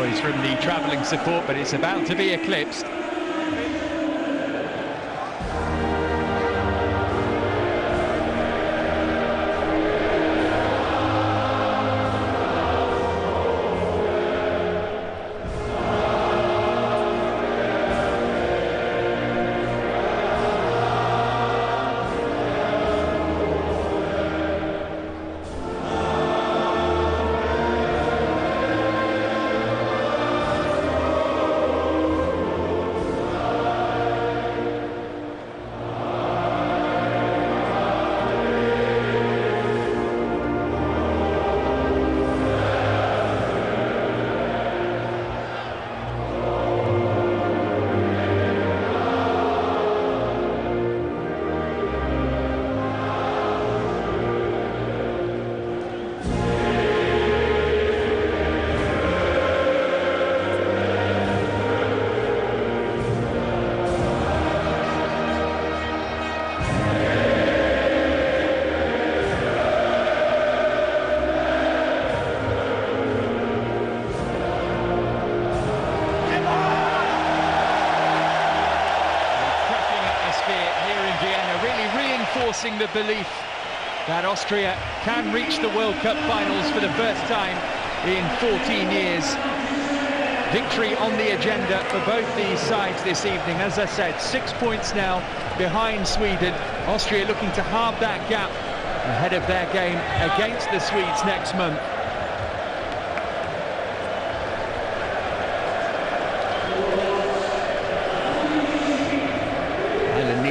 noise from the travelling support, but it's about to be eclipsed. Reinforcing the belief that Austria can reach the World Cup finals for the first time in 14 years. Victory on the agenda for both these sides this evening. As I said, 6 points now behind Sweden. Austria looking to halve that gap ahead of their game against the Swedes next month.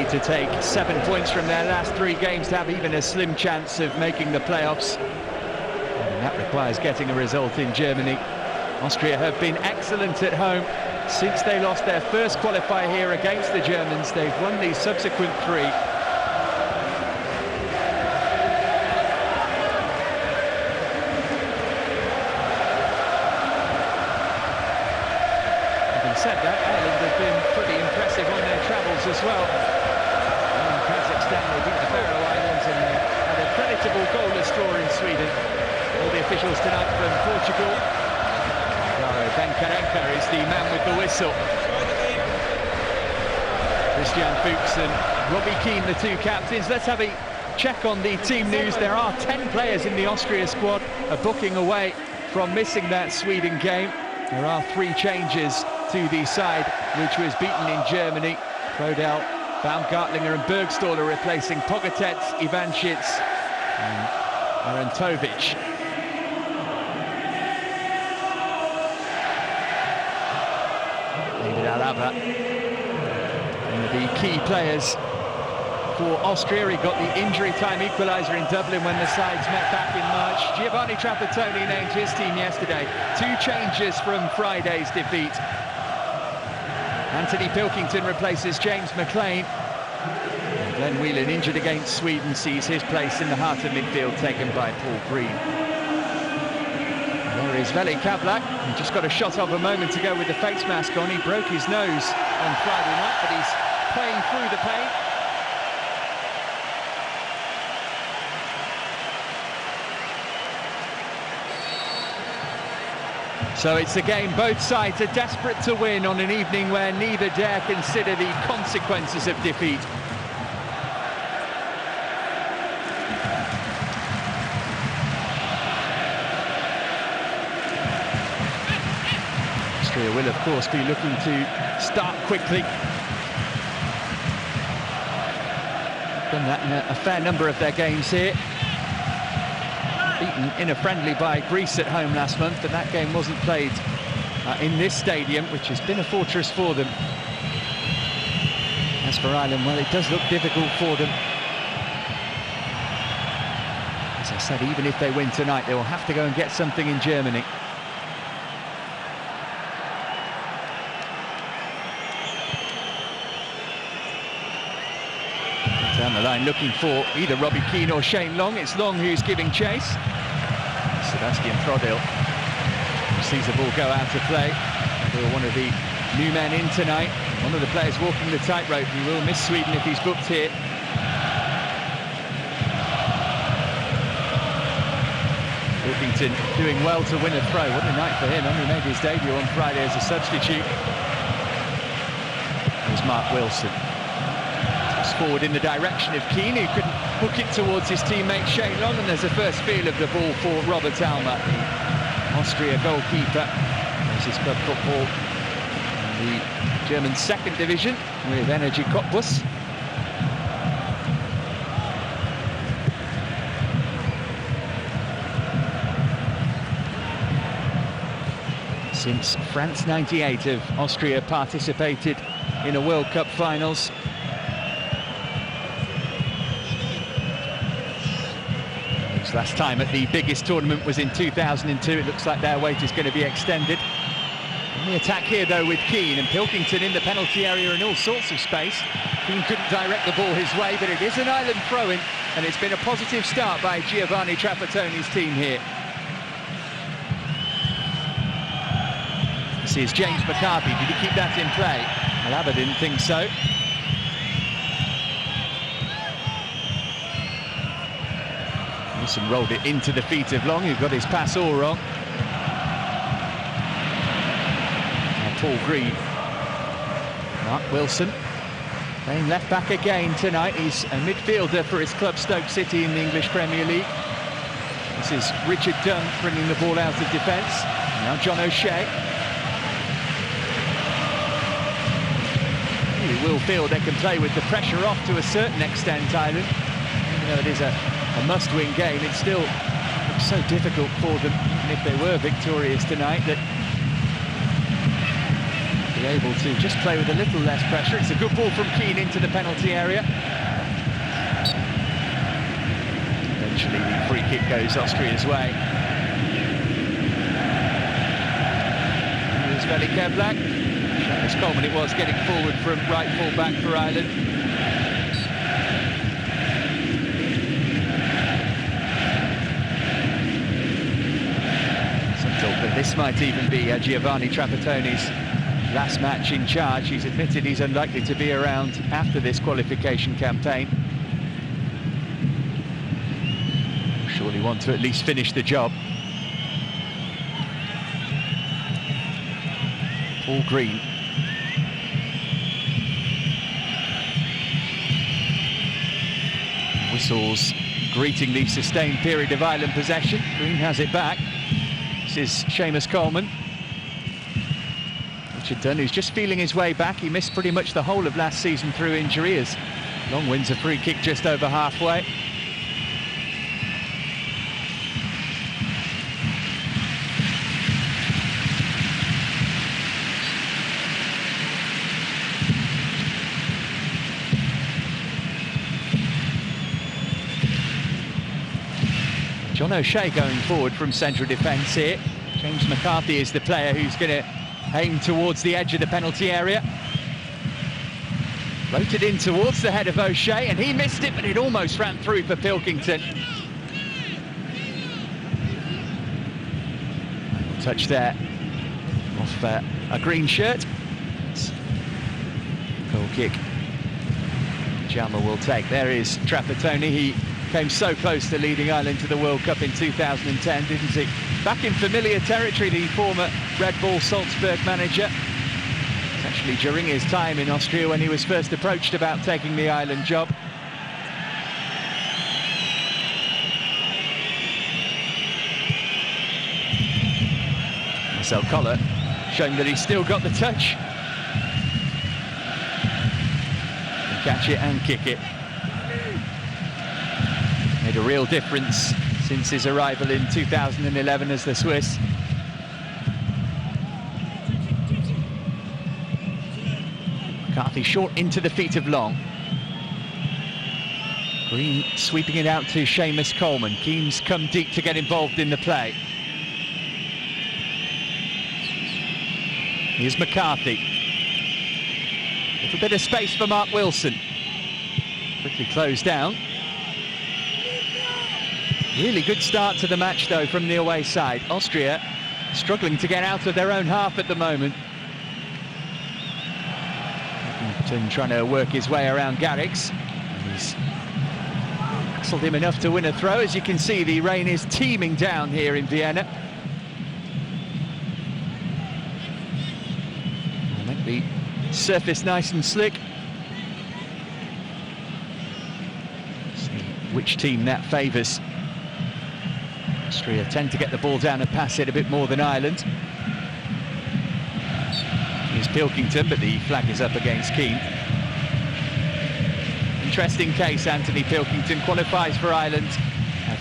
To take 7 points from their last 3 games to have even a slim chance of making the playoffs, and that requires getting a result in Germany. Austria have been excellent at home since they lost their first qualifier here against the Germans. They've won these subsequent 3. Having said that, Ireland have been pretty impressive on their travels as well. They beat the Faroe Islands and had a creditable goalless draw in Sweden. All the officials tonight from Portugal. Benkarenka is the man with the whistle. Christian Fuchs and Robbie Keane, the 2 captains. Let's have a check on the team news. There are 10 players in the Austria squad, a booking away from missing that Sweden game. There are 3 changes to the side, which was beaten in Germany. Prodel, Baumgartlinger and Bergstaller replacing Pogatetz, Ivanschitz and Arantovic. David Alaba, one of the key players for Austria. He got the injury time equaliser in Dublin when the sides met back in March. Giovanni Trapattoni named his team yesterday. 2 changes from Friday's defeat. Anthony Pilkington replaces James McLean. And Glenn Whelan, injured against Sweden, sees his place in the heart of midfield taken by Paul Green. There is Veli Kablak. He just got a shot off a moment ago with the face mask on. He broke his nose on Friday night, but he's playing through the pain. So it's a game both sides are desperate to win on an evening where neither dare consider the consequences of defeat. Austria will, of course, be looking to start quickly. Done that in a fair number of their games here. Beaten in a friendly by Greece at home last month, but that game wasn't played in this stadium, which has been a fortress for them. As for Ireland, well, it does look difficult for them. As I said, even if they win tonight, they will have to go and get something in Germany. Down the line looking for either Robbie Keane or Shane Long. It's Long who's giving chase. Sebastian Prodel sees the ball go out to play. One of the new men in tonight. One of the players walking the tightrope. He will miss Sweden if he's booked here. Pilkington doing well to win a throw. What a night for him. Only made his debut on Friday as a substitute. There's Mark Wilson. It's forward in the direction of Keane, who couldn't hook it towards his teammate Shane Long, and there's a first feel of the ball for Robert Almer, the Austria goalkeeper. There's his club football in the German second division with Energy Cottbus. Since France '98 have Austria participated in a World Cup finals. This last time at the biggest tournament was in 2002. It looks like their wait is going to be extended. And the attack here though with Keane, and Pilkington in the penalty area in all sorts of space. Keane couldn't direct the ball his way, but it is an Ireland throw-in, and it's been a positive start by Giovanni Trapattoni's team here. This is James McCarthy. Did he keep that in play? Alaba didn't think so. Wilson rolled it into the feet of Long, who got his pass all wrong. Now Paul Green. Mark Wilson playing left back again tonight. He's a midfielder for his club Stoke City in the English Premier League. This is Richard Dunn bringing the ball out of defence. Now John O'Shea. You will feel they can play with the pressure off to a certain extent, Ireland. Even though it is a must-win game, it still looks so difficult for them, even if they were victorious tonight, that be able to just play with a little less pressure. It's a good ball from Keane into the penalty area. Eventually the free kick goes Austria's way. Here's Veli Kevlak. As Coleman it was getting forward from right full-back for Ireland. Some talk that this might even be Giovanni Trapattoni's last match in charge. He's admitted he's unlikely to be around after this qualification campaign. Surely want to at least finish the job. Paul Green. Whistles greeting the sustained period of Ireland possession. Green has it back. This is Seamus Coleman. Richard Dunn, who's just feeling his way back. He missed pretty much the whole of last season through injury, as Long wins a free kick just over halfway. John O'Shea going forward from central defence here. James McCarthy is the player who's going to aim towards the edge of the penalty area. Floated in towards the head of O'Shea, and he missed it, but it almost ran through for Pilkington. Touch there off a green shirt. Goal kick. Jalma will take. There is Trapattoni. He came so close to leading Ireland to the World Cup in 2010, didn't he? Back in familiar territory, the former Red Bull Salzburg manager. Actually during his time in Austria when he was first approached about taking the Ireland job. Marcel Koller showing that he's still got the touch. Catch it and kick it. Made a real difference since his arrival in 2011 as the Swiss. McCarthy short into the feet of Long. Green sweeping it out to Seamus Coleman. Keane's come deep to get involved in the play. Here's McCarthy. A little bit of space for Mark Wilson. Quickly closed down. Really good start to the match, though, from the away side. Austria struggling to get out of their own half at the moment. Trying to work his way around Garrix. He's jostled him enough to win a throw. As you can see, the rain is teeming down here in Vienna. We'll make the surface nice and slick. See which team that favours. Austria tend to get the ball down and pass it a bit more than Ireland. Here's Pilkington, but the flag is up against Keane. Interesting case, Anthony Pilkington qualifies for Ireland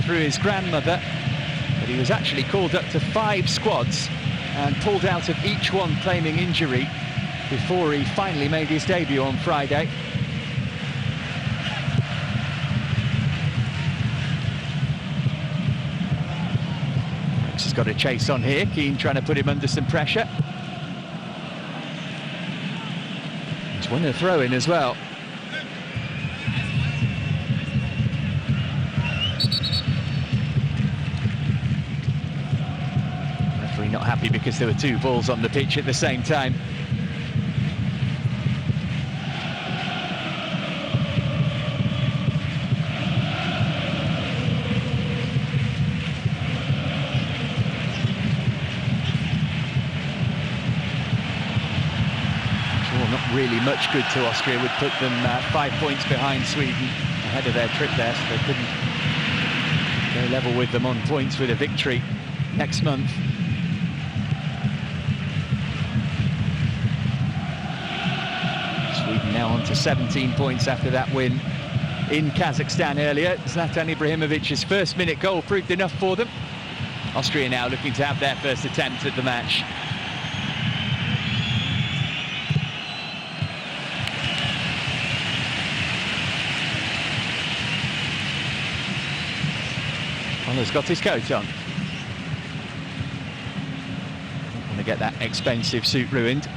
through his grandmother, but he was actually called up to 5 squads and pulled out of each one claiming injury before he finally made his debut on Friday. He's got a chase on here, Keane trying to put him under some pressure. He's won a throw-in as well. Referee not happy because there were 2 balls on the pitch at the same time. Really much good to Austria, would put them 5 points behind Sweden ahead of their trip there, so they couldn't go level with them on points with a victory next month. Sweden now on to 17 points after that win in Kazakhstan earlier. Zlatan Ibrahimovic's first-minute goal proved enough for them. Austria now looking to have their first attempt at the match. Has got his coat on. Don't want to get that expensive suit ruined.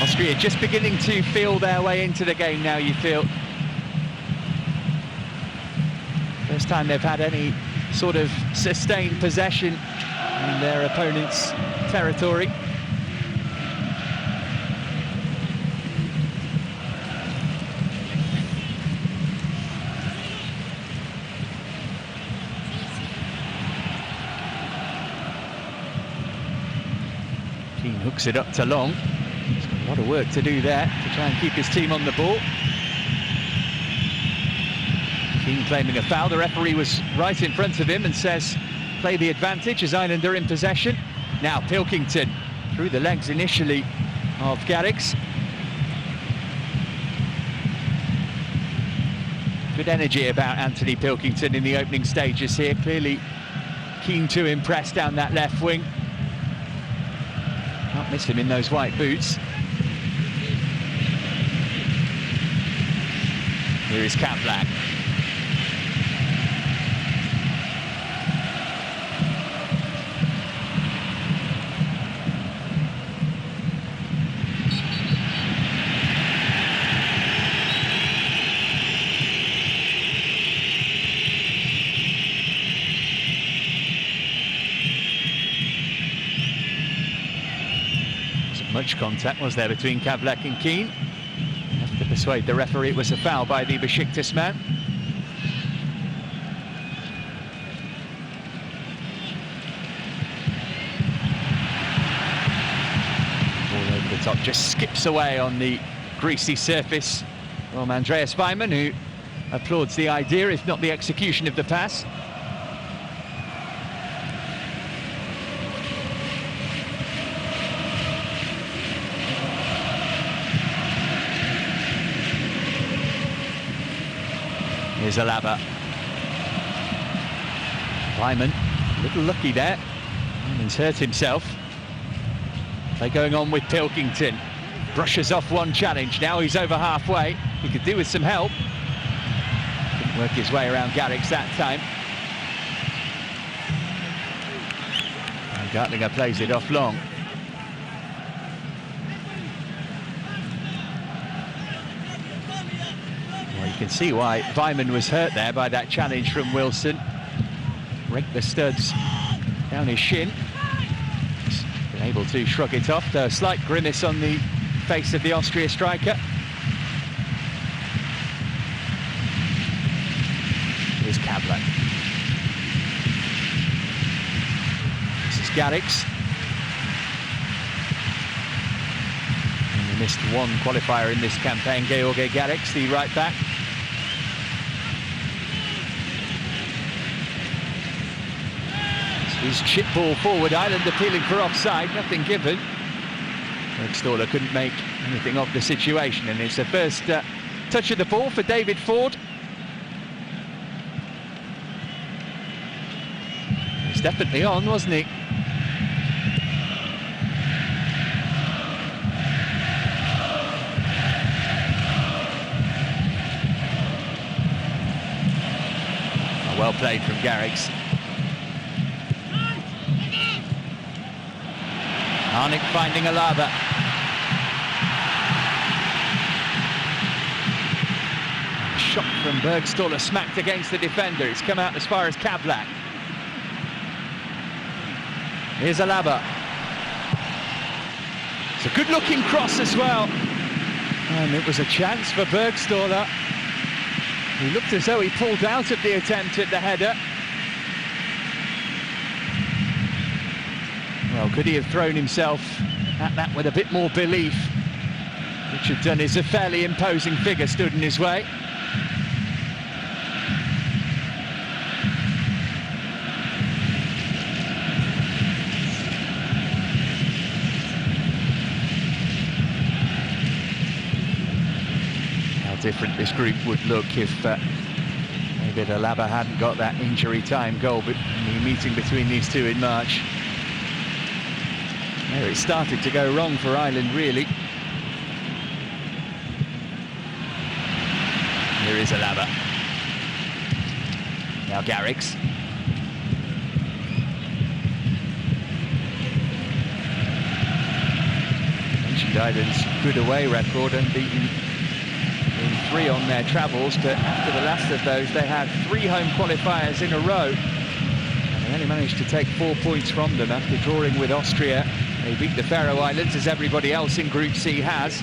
Austria just beginning to feel their way into the game now, you feel. First time they've had any sort of sustained possession in their opponent's territory. Keane hooks it up to Long. He's got a lot of work to do there to try and keep his team on the ball. Keane claiming a foul. The referee was right in front of him and says, play the advantage as Ireland are in possession. Now Pilkington through the legs initially of Garrix. Good energy about Anthony Pilkington in the opening stages here. Clearly keen to impress down that left wing. Can't miss him in those white boots. Here is Kaplan. Much contact was there between Kavlak and Keane. Have to persuade the referee it was a foul by the Besiktas man. Ball over the top, just skips away on the greasy surface from Andreas Weimann, who applauds the idea, if not the execution of the pass. Here's Alaba. Weimann, a little lucky there. Weimann's hurt himself. Play going on with Pilkington. Brushes off one challenge. Now he's over halfway. He could do with some help. Couldn't work his way around Garrix that time. And Gartlinger plays it off long. You can see why Weimann was hurt there by that challenge from Wilson. Raked the studs down his shin. He's been able to shrug it off, though a slight grimace on the face of the Austria striker. Kablan. This is Garrix. And he missed one qualifier in this campaign, George Garrix, the right back. His chip ball forward, Ireland appealing for offside, nothing given. Bergstaller couldn't make anything of the situation, and it's the first touch of the ball for David Ford. He's definitely on, wasn't he? Well played from Garrix. Arnick finding Alaba. Shot from Bergstaller, smacked against the defender. It's come out as far as Kablan. Here's Alaba. It's a good-looking cross as well. And it was a chance for Bergstaller. He looked as though he pulled out of the attempt at the header. Well, could he have thrown himself at that with a bit more belief? Richard Dunn is a fairly imposing figure, stood in his way. How different this group would look if maybe Alaba hadn't got that injury time goal, but in the meeting between these two in March. There it started to go wrong for Ireland, really. Here is Alaba. Now Garrix. Mentioned Ireland's good away record, unbeaten in 3 on their travels, but after the last of those, they had 3 home qualifiers in a row. And they only managed to take 4 points from them after drawing with Austria. They beat the Faroe Islands, as everybody else in Group C has.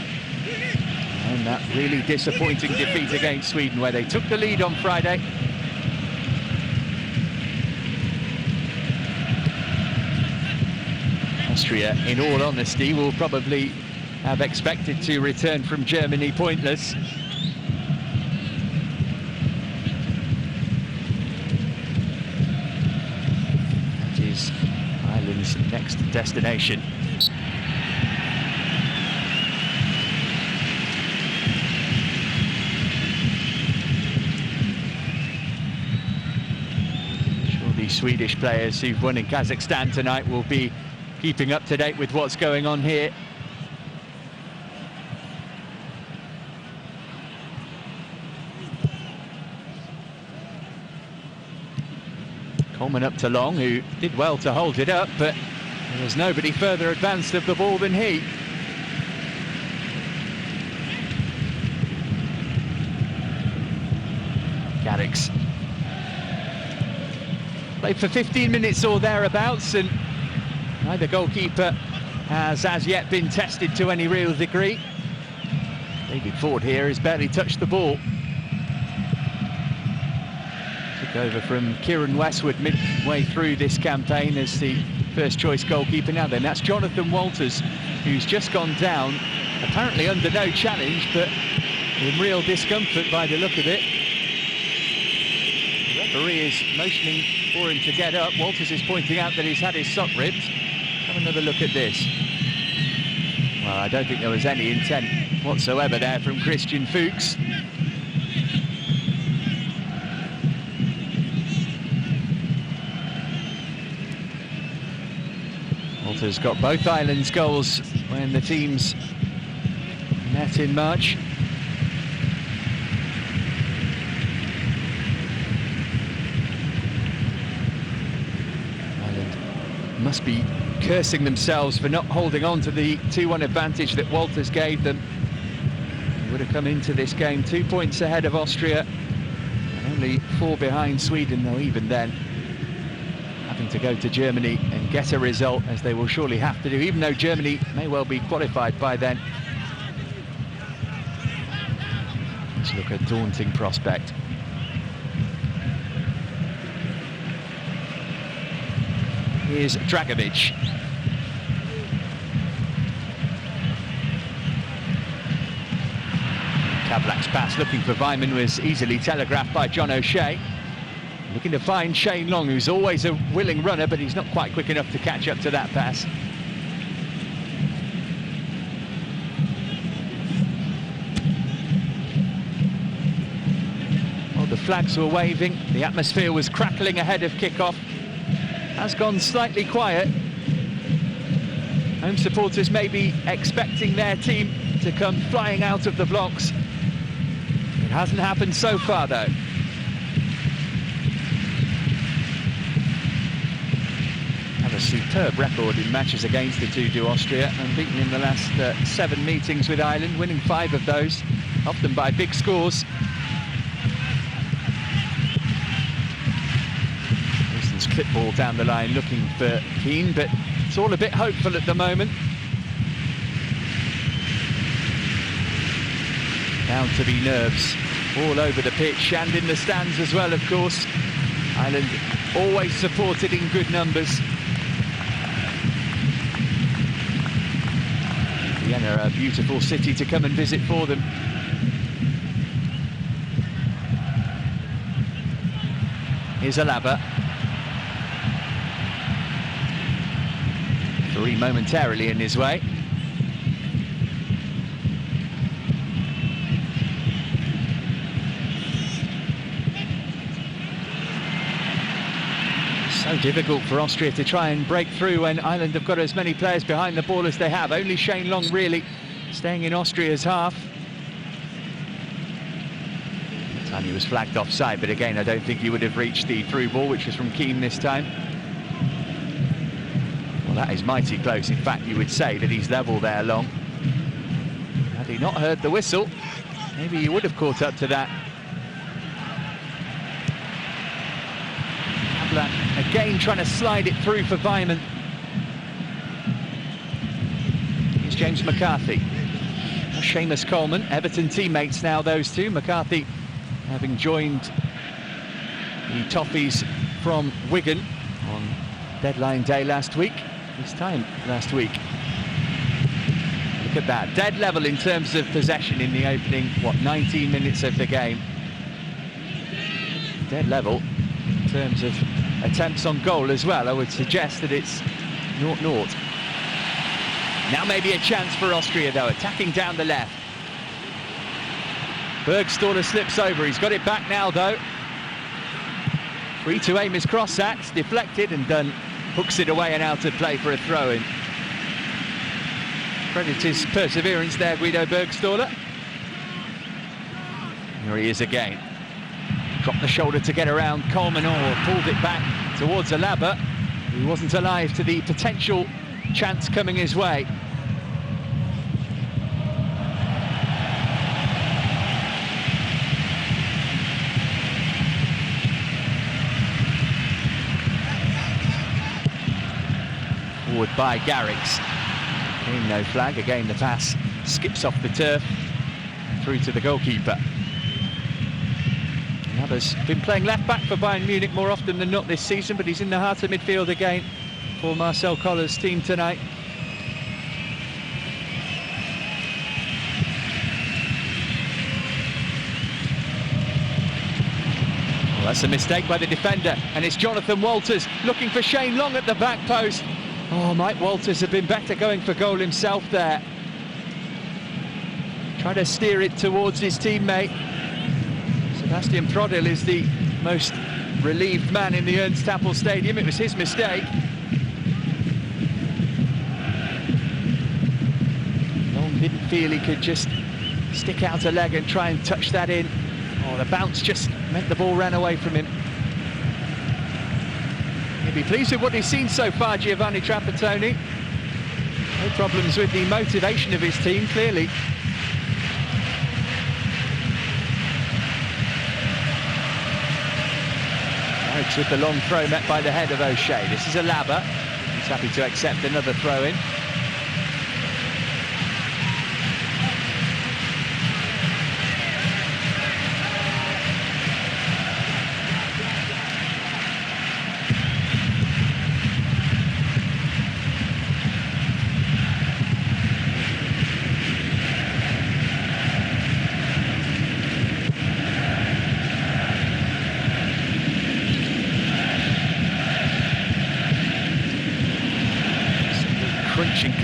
And that really disappointing defeat against Sweden, where they took the lead on Friday. Austria, in all honesty, will probably have expected to return from Germany pointless. That is Ireland's next destination. Sure, the Swedish players who've won in Kazakhstan tonight will be keeping up to date with what's going on here. Coleman up to Long, who did well to hold it up, but there was nobody further advanced of the ball than he. Garrix. Played for 15 minutes or thereabouts, and neither goalkeeper has as yet been tested to any real degree. David Ford here has barely touched the ball. Took over from Kieran Westwood midway through this campaign as the first choice goalkeeper. Now then, that's Jonathan Walters, who's just gone down, apparently under no challenge, but in real discomfort by the look of it. The referee is motioning for him to get up. Walters is pointing out that he's had his sock ripped. Have another look at this. Well, I don't think there was any intent whatsoever there from Christian Fuchs. Walters got both Ireland's goals when the teams met in March. Ireland must be cursing themselves for not holding on to the 2-1 advantage that Walters gave them. They would have come into this game 2 points ahead of Austria, and only 4 behind Sweden, though even then having to go to Germany and get a result, as they will surely have to do, even though Germany may well be qualified by then. Let's look at a daunting prospect. Here's Dragovic. Kablak's pass looking for Weimann was easily telegraphed by John O'Shea. Looking to find Shane Long, who's always a willing runner, but he's not quite quick enough to catch up to that pass. Well, the flags were waving, the atmosphere was crackling ahead of kickoff. Has gone slightly quiet. Home supporters may be expecting their team to come flying out of the blocks. It hasn't happened so far, though. Have a superb record in matches against the two do Austria, unbeaten in the last 7 meetings with Ireland, winning 5 of those, often by big scores. Houston's clip ball down the line looking for Keane, but it's all a bit hopeful at the moment. Bound to be nerves all over the pitch and in the stands as well, of course. Ireland always supported in good numbers. Vienna, a beautiful city to come and visit for them. Here's Alaba. 3 momentarily in his way. So difficult for Austria to try and break through when Ireland have got as many players behind the ball as they have. Only Shane Long really staying in Austria's half. Time he was flagged offside, but again I don't think he would have reached the through ball, which was from Keane this time. Well, that is mighty close. In fact, you would say that he's level there, Long. Had he not heard the whistle, maybe he would have caught up to that. Again trying to slide it through for Weimann. Here's James McCarthy. Seamus Coleman, Everton teammates now, those two. McCarthy having joined the Toffees from Wigan on deadline day last week. This time last week. Look at that, dead level in terms of possession in the opening, 19 minutes of the game. Dead level in terms of attempts on goal as well. I would suggest that it's 0-0. Now maybe a chance for Austria though, attacking down the left. Bergstaller slips over, he's got it back now though. Free to aim his cross at, deflected and done, hooks it away and out of play for a throw-in. Credit his perseverance there, Guido Bergstaller. Here he is again. Dropped the shoulder to get around Coleman, or pulled it back towards Alaba, who wasn't alive to the potential chance coming his way. Forward by Garrix. Again, no flag. Again, the pass skips off the turf through to the goalkeeper. Alaba's been playing left-back for Bayern Munich more often than not this season, but he's in the heart of midfield again for Marcel Koller's team tonight. Well, that's a mistake by the defender, and it's Jonathan Walters looking for Shane Long at the back post. Oh, Mike Walters had been better going for goal himself there. Trying to steer it towards his teammate. Sebastian Prodel is the most relieved man in the Ernst Happel Stadium. It was his mistake. Long didn't feel he could just stick out a leg and try and touch that in. Oh, the bounce just meant the ball ran away from him. He'll be pleased with what he's seen so far, Giovanni Trapattoni. No problems with the motivation of his team, clearly. With the long throw met by the head of O'Shea. This is Alaba. He's happy to accept another throw-in.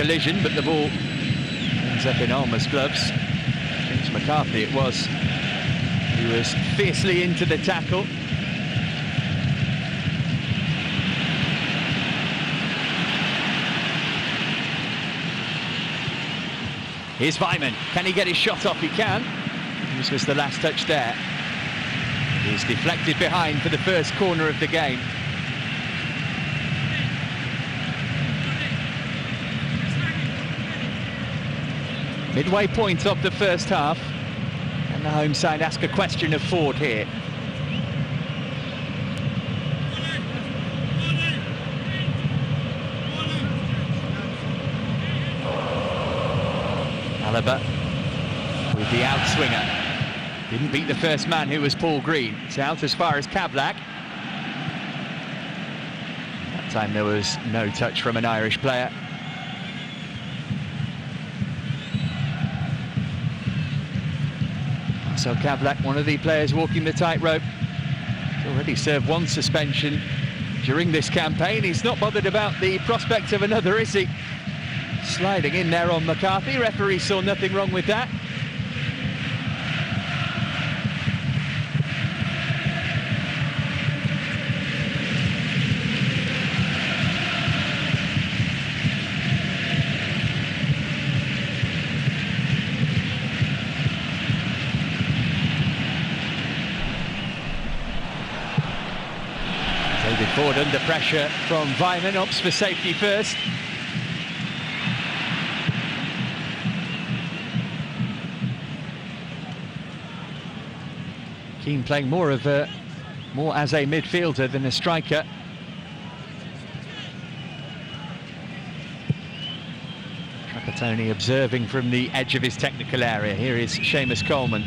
collision, but the ball ends up in Alma's gloves. James McCarthy it was. He was fiercely into the tackle. Here's Weimann. Can he get his shot off? He can. This was the last touch there. He's deflected behind for the first corner of the game. Midway point of the first half. And the home side ask a question of Ford here. Alaba with the outswinger. Didn't beat the first man, who was Paul Green. It's out as far as Kablak. That time there was no touch from an Irish player. So Kablak, one of the players walking the tightrope, already served one suspension during this campaign. He's not bothered about the prospect of another, is he? Sliding in there on McCarthy. Referee saw nothing wrong with that. David Ford under pressure from Weimann, opts for safety first. Keane playing more as a midfielder than a striker. Trapattoni observing from the edge of his technical area. Here is Seamus Coleman.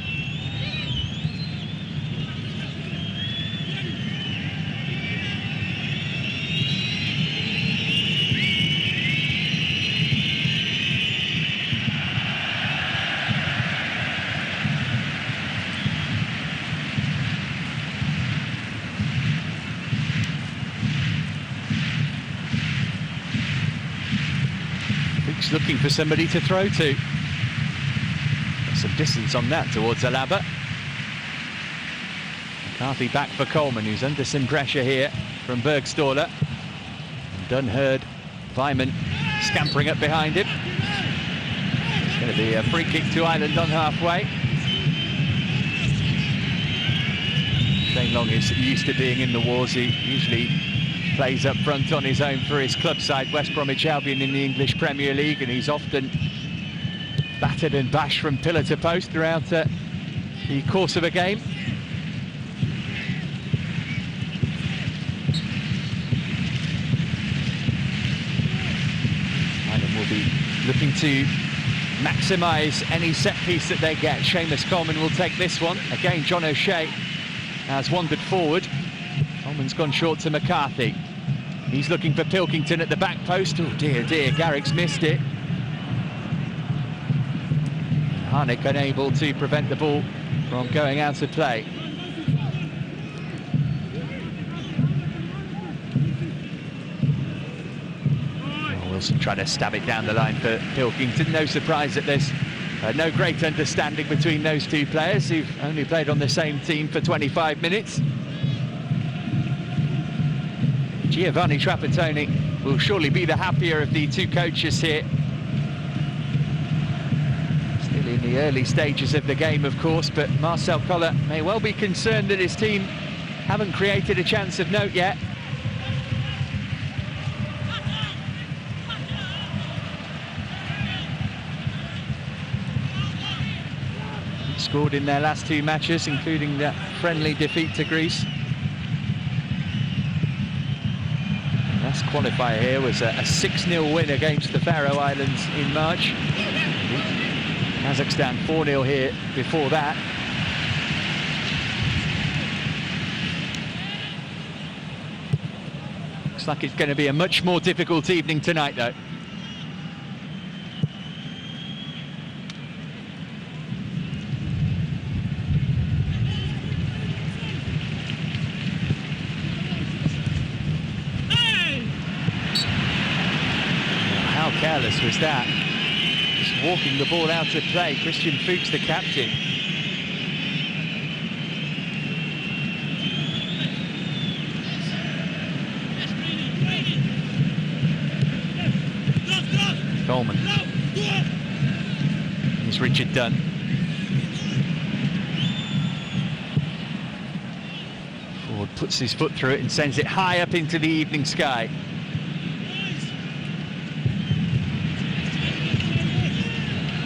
Looking for somebody to throw to. Got some distance on that towards Alaba. McCarthy back for Coleman, who's under some pressure here from Bergstaller. And Dunherd, Weimann scampering up behind him. It's going to be a free kick to Ireland on halfway. Shane Long is used to being in the wars. He usually plays up front on his own for his club side, West Bromwich Albion, in the English Premier League, and he's often battered and bashed from pillar to post throughout the course of a game. Ireland will be looking to maximise any set piece that they get. Seamus Coleman will take this one. Again, John O'Shea has wandered forward. Coleman's gone short to McCarthy. He's looking for Pilkington at the back post. Oh dear, Garrick's missed it. Harnick unable to prevent the ball from going out of play. Wilson trying to stab it down the line for Pilkington. No surprise that there's no great understanding between those two players who've only played on the same team for 25 minutes. Giovanni Trapattoni will surely be the happier of the two coaches here. Still in the early stages of the game, of course, but Marcel Koller may well be concerned that his team haven't created a chance of note yet. Scored in their last two matches, including that friendly defeat to Greece. Last qualifier here was a 6-0 win against the Faroe Islands in March. Kazakhstan 4-0 here before that. Looks like it's going to be a much more difficult evening tonight, though. Careless pass was that? Just walking the ball out of play. Christian Fuchs, the captain. Coleman. Here's Richard Dunn. Ford puts his foot through it and sends it high up into the evening sky.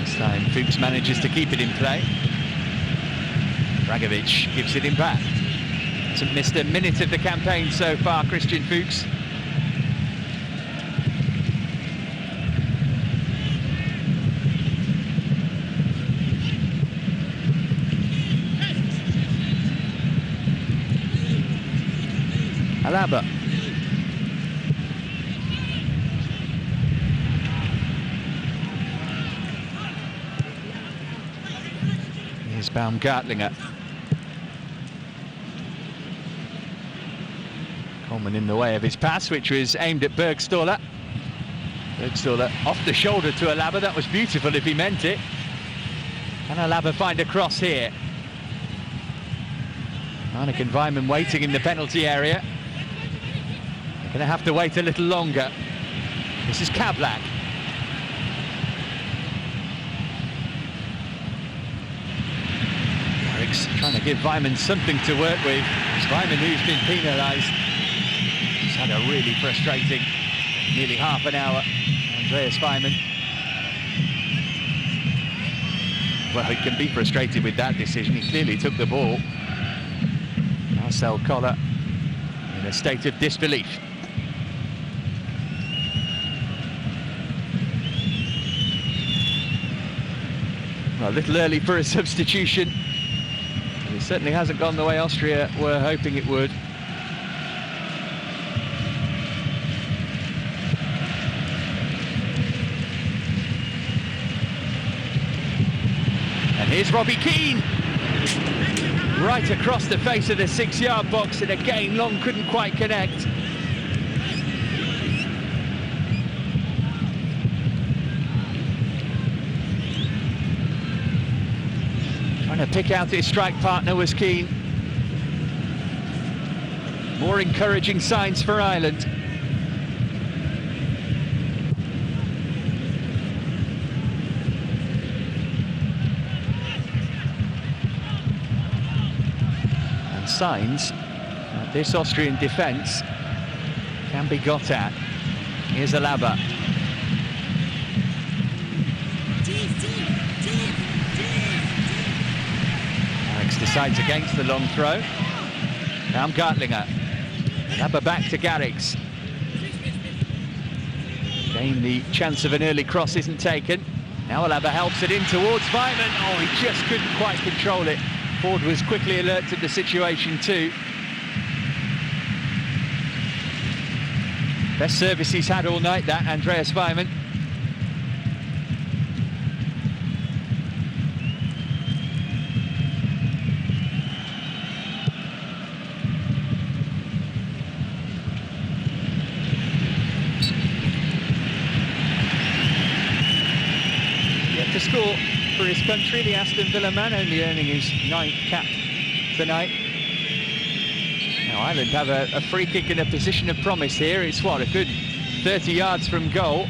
This time Fuchs manages to keep it in play. Dragovic gives it in back. Hasn't missed a minute of the campaign so far, Christian Fuchs. Alaba. Here's Baumgartlinger. Coleman in the way of his pass, which was aimed at Bergstaller. Bergstaller off the shoulder to Alaba. That was beautiful if he meant it. Can Alaba find a cross here? Arnik and Weimann waiting in the penalty area. They're going to have to wait a little longer. This is Kablak. Garrix trying to give Weimann something to work with. It's Weimann who's been penalised. He's had a really frustrating nearly half an hour. Andreas Weimann. Well, he can be frustrated with that decision. He clearly took the ball. Marcel Koller in a state of disbelief. Well, a little early for a substitution. It certainly hasn't gone the way Austria were hoping it would. And here's Robbie Keane. Right across the face of the 6-yard box, and again, Long couldn't quite connect. Trying to pick out his strike partner was Keane. More encouraging signs for Ireland. And signs that this Austrian defence can be got at. Here's Alaba. Decides against the long throw. Baumgartlinger. Alaba back to Garrix. Again, the chance of an early cross isn't taken. Now Alaba helps it in towards Weimann. Oh, he just couldn't quite control it. Ford was quickly alert to the situation too. Best service he's had all night, that, Andreas Weimann. To score for his country, the Aston Villa man, only earning his 9th cap tonight. Now Ireland have a free kick in a position of promise here. It's what, a good 30 yards from goal.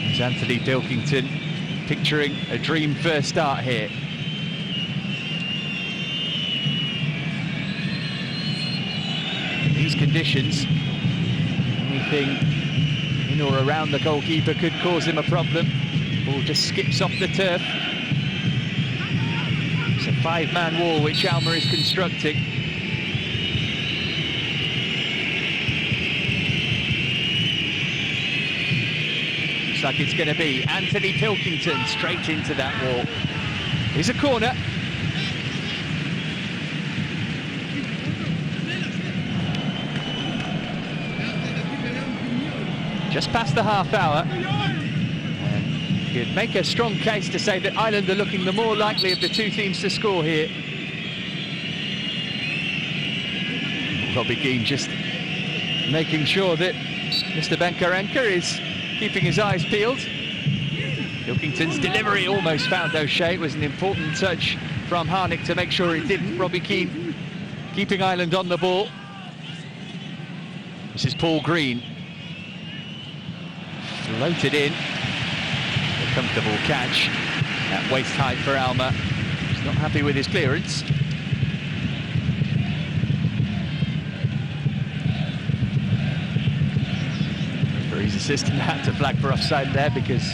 There's Anthony Pilkington picturing a dream first start here. In these conditions, anything in or around the goalkeeper could cause him a problem. Ball just skips off the turf. It's a 5-man wall which Alma is constructing. Looks like it's going to be Anthony Pilkington straight into that wall. Here's a corner. Just past the half hour. You'd make a strong case to say that Ireland are looking the more likely of the two teams to score here. Robbie Keane just making sure that Mr. Benkarenka is keeping his eyes peeled. Pilkington's delivery almost found O'Shea. It was an important touch from Harnik to make sure it didn't. Robbie Keane keeping Ireland on the ball. This is Paul Green. Floated in. A comfortable catch at waist height for Alma. He's not happy with his clearance. His assistant had to flag for offside there because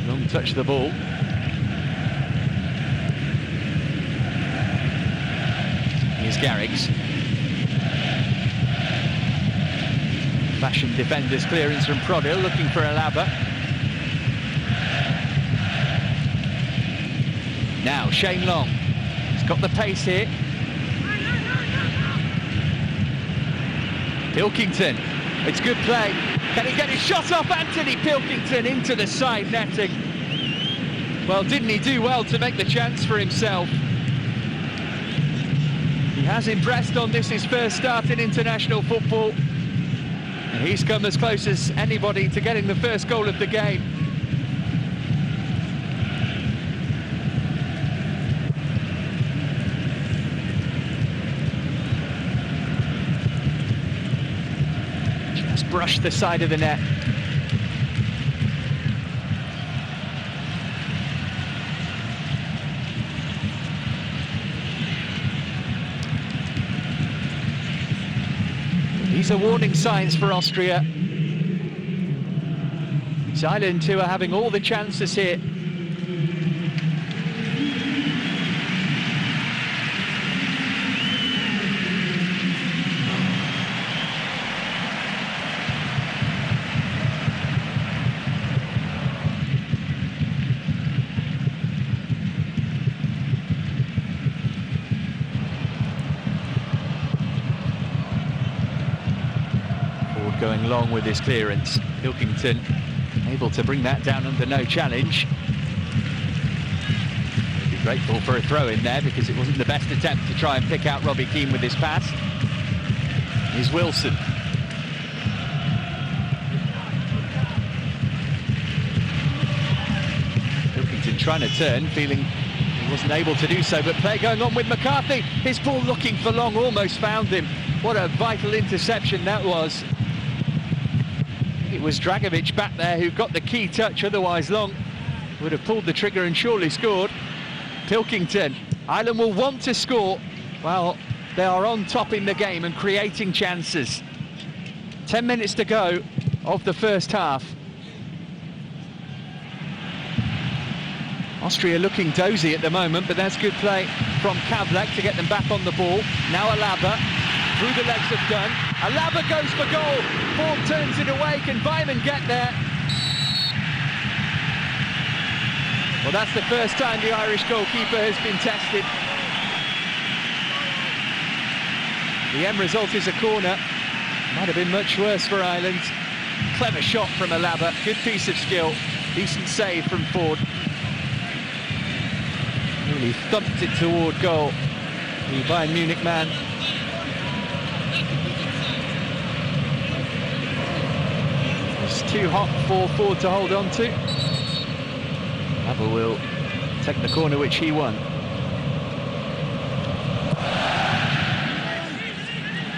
Long touched the ball. Here's Garrix. Fashion defender's clearance from Prodil, looking for Alaba. Now Shane Long. He's got the pace here. Pilkington. It's good play. Can he get his shot off? Anthony Pilkington into the side netting. Well, didn't he do well to make the chance for himself? He has impressed on this, his first start in international football. And he's come as close as anybody to getting the first goal of the game. Brushed the side of the net. These are warning signs for Austria. It's Ireland who are having all the chances here. Going long with his clearance. Pilkington able to bring that down under no challenge. He'd be grateful for a throw in there because it wasn't the best attempt to try and pick out Robbie Keane with his pass. Here's Wilson. Pilkington trying to turn, feeling he wasn't able to do so, but play going on with McCarthy. His ball looking for Long, almost found him. What a vital interception that was. It was Dragovic back there who got the key touch, otherwise Long would have pulled the trigger and surely scored. Pilkington. Ireland will want to score. Well, they are on top in the game and creating chances. 10 minutes to go of the first half. Austria looking dozy at the moment, but that's good play from Kavlak to get them back on the ball. Now Alaba. Through the legs of Dunn. Alaba goes for goal. Ford turns it away. Can Vyman get there? Well, that's the first time the Irish goalkeeper has been tested. The end result is a corner. Might have been much worse for Ireland. Clever shot from Alaba. Good piece of skill. Decent save from Ford. Really thumped it toward goal. The Bayern Munich man. Too hot for Ford to hold on to. Alaba will take the corner which he won.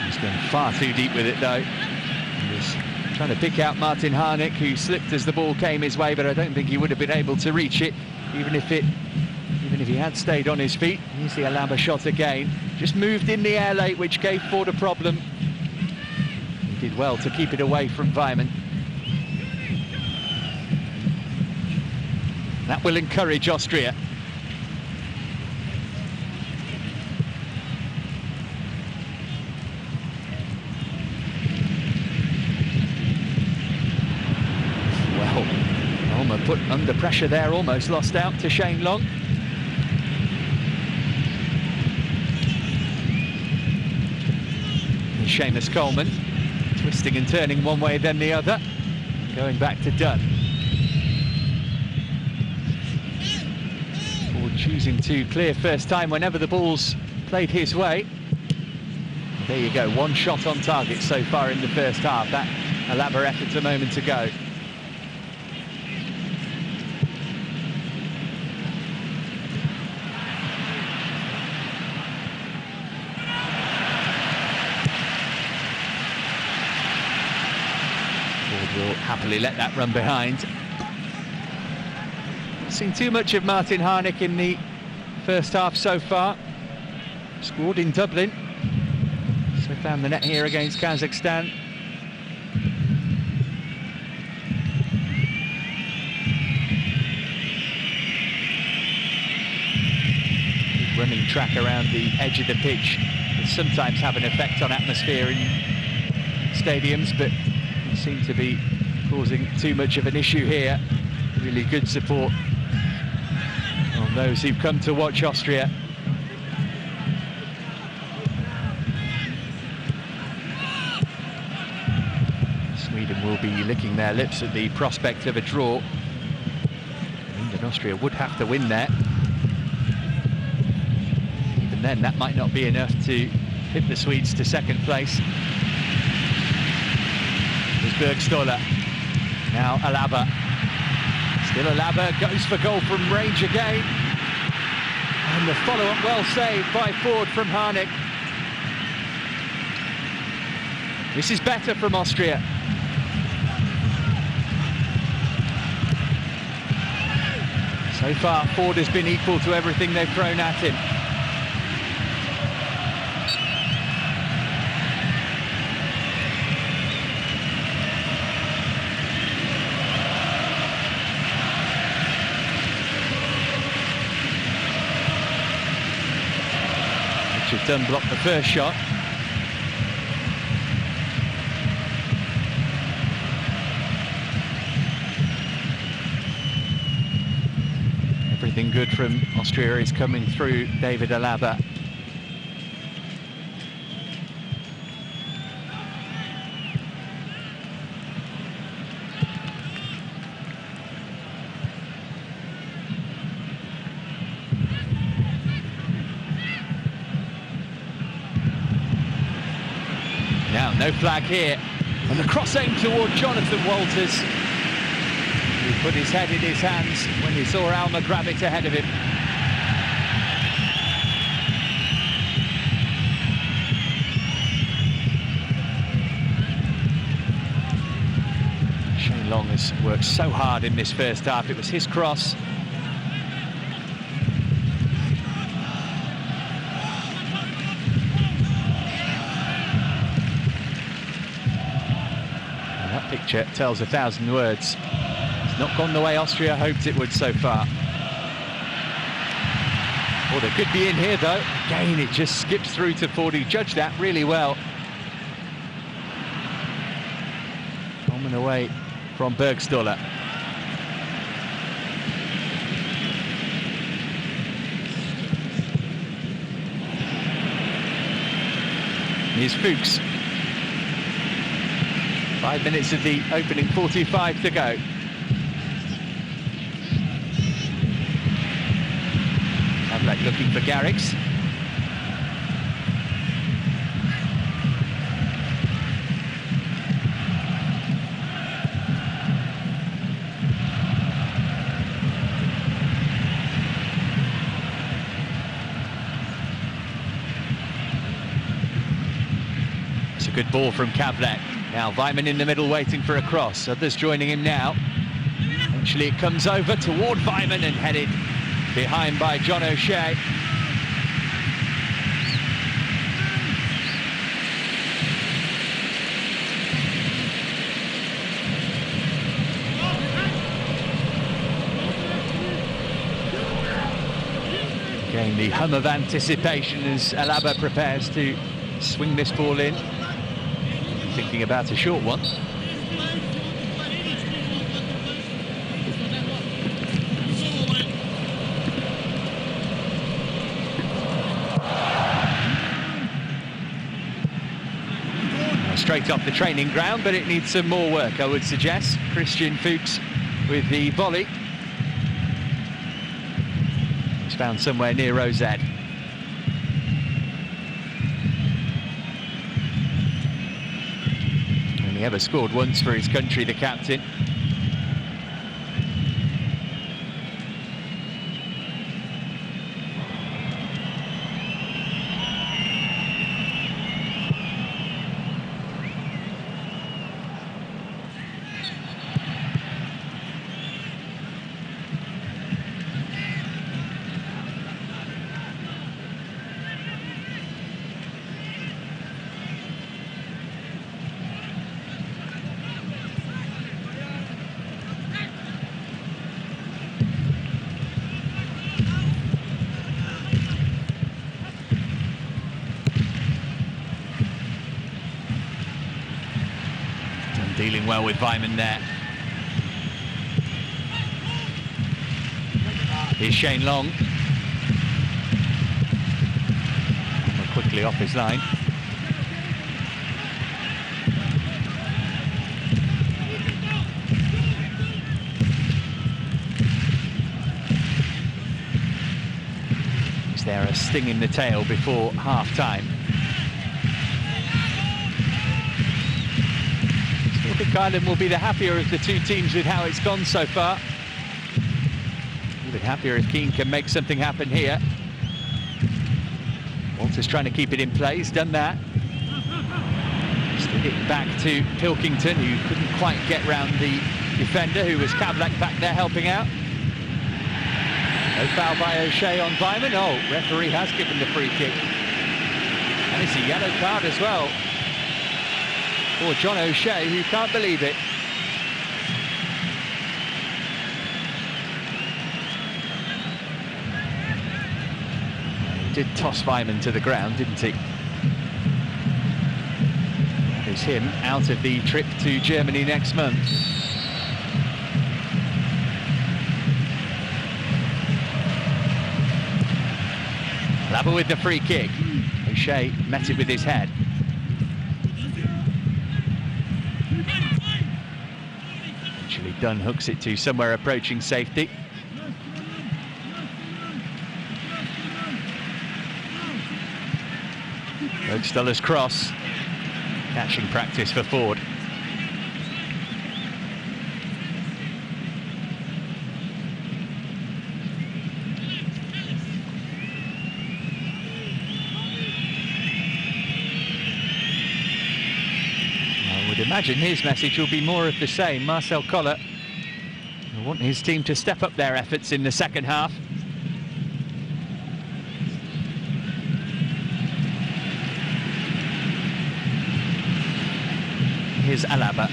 He's gone far too deep with it though. He was trying to pick out Martin Harnik, who slipped as the ball came his way, but I don't think he would have been able to reach it, even if he had stayed on his feet. Here's the Alaba shot again. Just moved in the air late, which gave Ford a problem. He did well to keep it away from Vyman. That will encourage Austria. Well, Alma put under pressure there, almost lost out to Shane Long. And Seamus Coleman, twisting and turning one way then the other, going back to Dunn. Choosing to clear first time whenever the ball's played his way. There you go, one shot on target so far in the first half. That Alaba effort a moment ago. Will happily let that run behind. Seen too much of Martin Harnik in the first half so far. Scored in Dublin, so found the net here against Kazakhstan. Running track around the edge of the pitch can sometimes have an effect on atmosphere in stadiums, but seem to be causing too much of an issue here. Really good support on those who've come to watch Austria. Sweden will be licking their lips at the prospect of a draw. And Austria would have to win there. Even then, that might not be enough to tip the Swedes to second place. Bergstola, now Alaba, still Alaba, goes for goal from range again, and the follow-up well saved by Ford from Harnik. This is better from Austria. So far Ford has been equal to everything they've thrown at him. Dunn blocked the first shot. Everything good from Austria is coming through David Alaba. Now, no flag here, and the cross aimed toward Jonathan Walters, who put his head in his hands when he saw Alma grab it ahead of him. Shane Long has worked so hard in this first half. It was his cross. Picture tells 1,000 words. It's not gone the way Austria hoped it would so far. Oh, they could be in here though. Again, it just skips through to Ford, who judged that really well. Common away from Bergstola. Here's Fuchs. 5 minutes of the opening 45 to go. Havlek looking for Garrix. It's a good ball from Havlek. Now Weimann in the middle waiting for a cross. Others joining him now. Eventually it comes over toward Weimann and headed behind by John O'Shea. Again, the hum of anticipation as Alaba prepares to swing this ball in. Thinking about a short one. Straight off the training ground, but it needs some more work, I would suggest. Christian Fuchs with the volley. It's found somewhere near Rosed. Only ever scored once for his country, the captain. Dealing well with Weimann there. Here's Shane Long. Quickly off his line. Is there a sting in the tail before half-time? I think Ireland will be the happier of the two teams with how it's gone so far. A bit happier if Keane can make something happen here. Walters trying to keep it in play, he's done that. Slid it back to Pilkington, who couldn't quite get round the defender, who was Kablak back there helping out. No foul by O'Shea on Weimann. Oh, referee has given the free kick. And it's a yellow card as well. Or John O'Shea, who can't believe it. He did toss Weimann to the ground, didn't he? That is him out of the trip to Germany next month. Labber with the free kick. O'Shea met it with his head. Dunn hooks it to somewhere approaching safety. Oakstuller's cross. Catching practice for Ford. I would imagine his message will be more of the same. Marcel Koller will want his team to step up their efforts in the second half. Here's Alaba.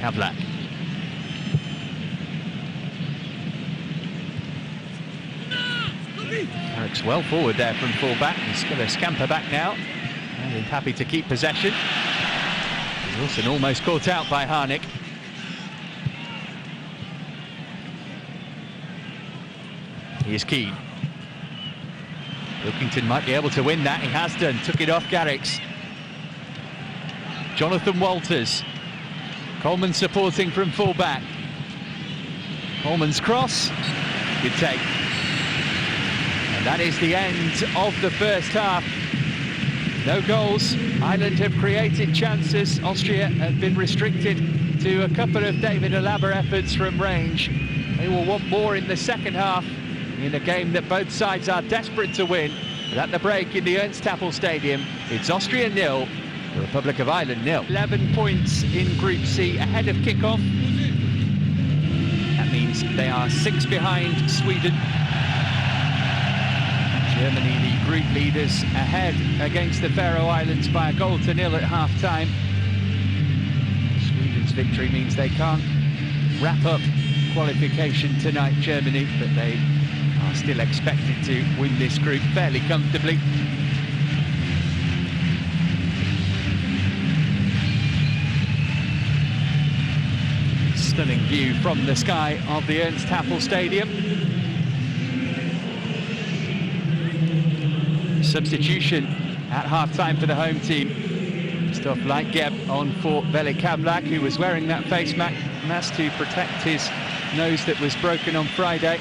Kablak. Carrick's well forward there from full-back. He's going to scamper back now. And he's happy to keep possession. Wilson almost caught out by Harnik. Here's Keane. Pilkington might be able to win that. He has done. Took it off Garrix. Jonathan Walters. Coleman supporting from full-back. Coleman's cross. Good take. And that is the end of the first half. No goals. Ireland have created chances. Austria have been restricted to a couple of David Alaba efforts from range. They will want more in the second half in a game that both sides are desperate to win. But at the break in the Ernst-Happel Stadium, it's Austria 0, the Republic of Ireland 0. 11 points in Group C ahead of kick-off. That means they are 6 behind Sweden. Germany, the group leaders, ahead against the Faroe Islands by a goal to nil at half-time. Sweden's victory means they can't wrap up qualification tonight, Germany, but they are still expected to win this group fairly comfortably. Stunning view from the sky of the Ernst-Happel Stadium. Substitution at half-time for the home team. Stuff like Geb on for Veli Kablak, who was wearing that face mask to protect his nose that was broken on Friday.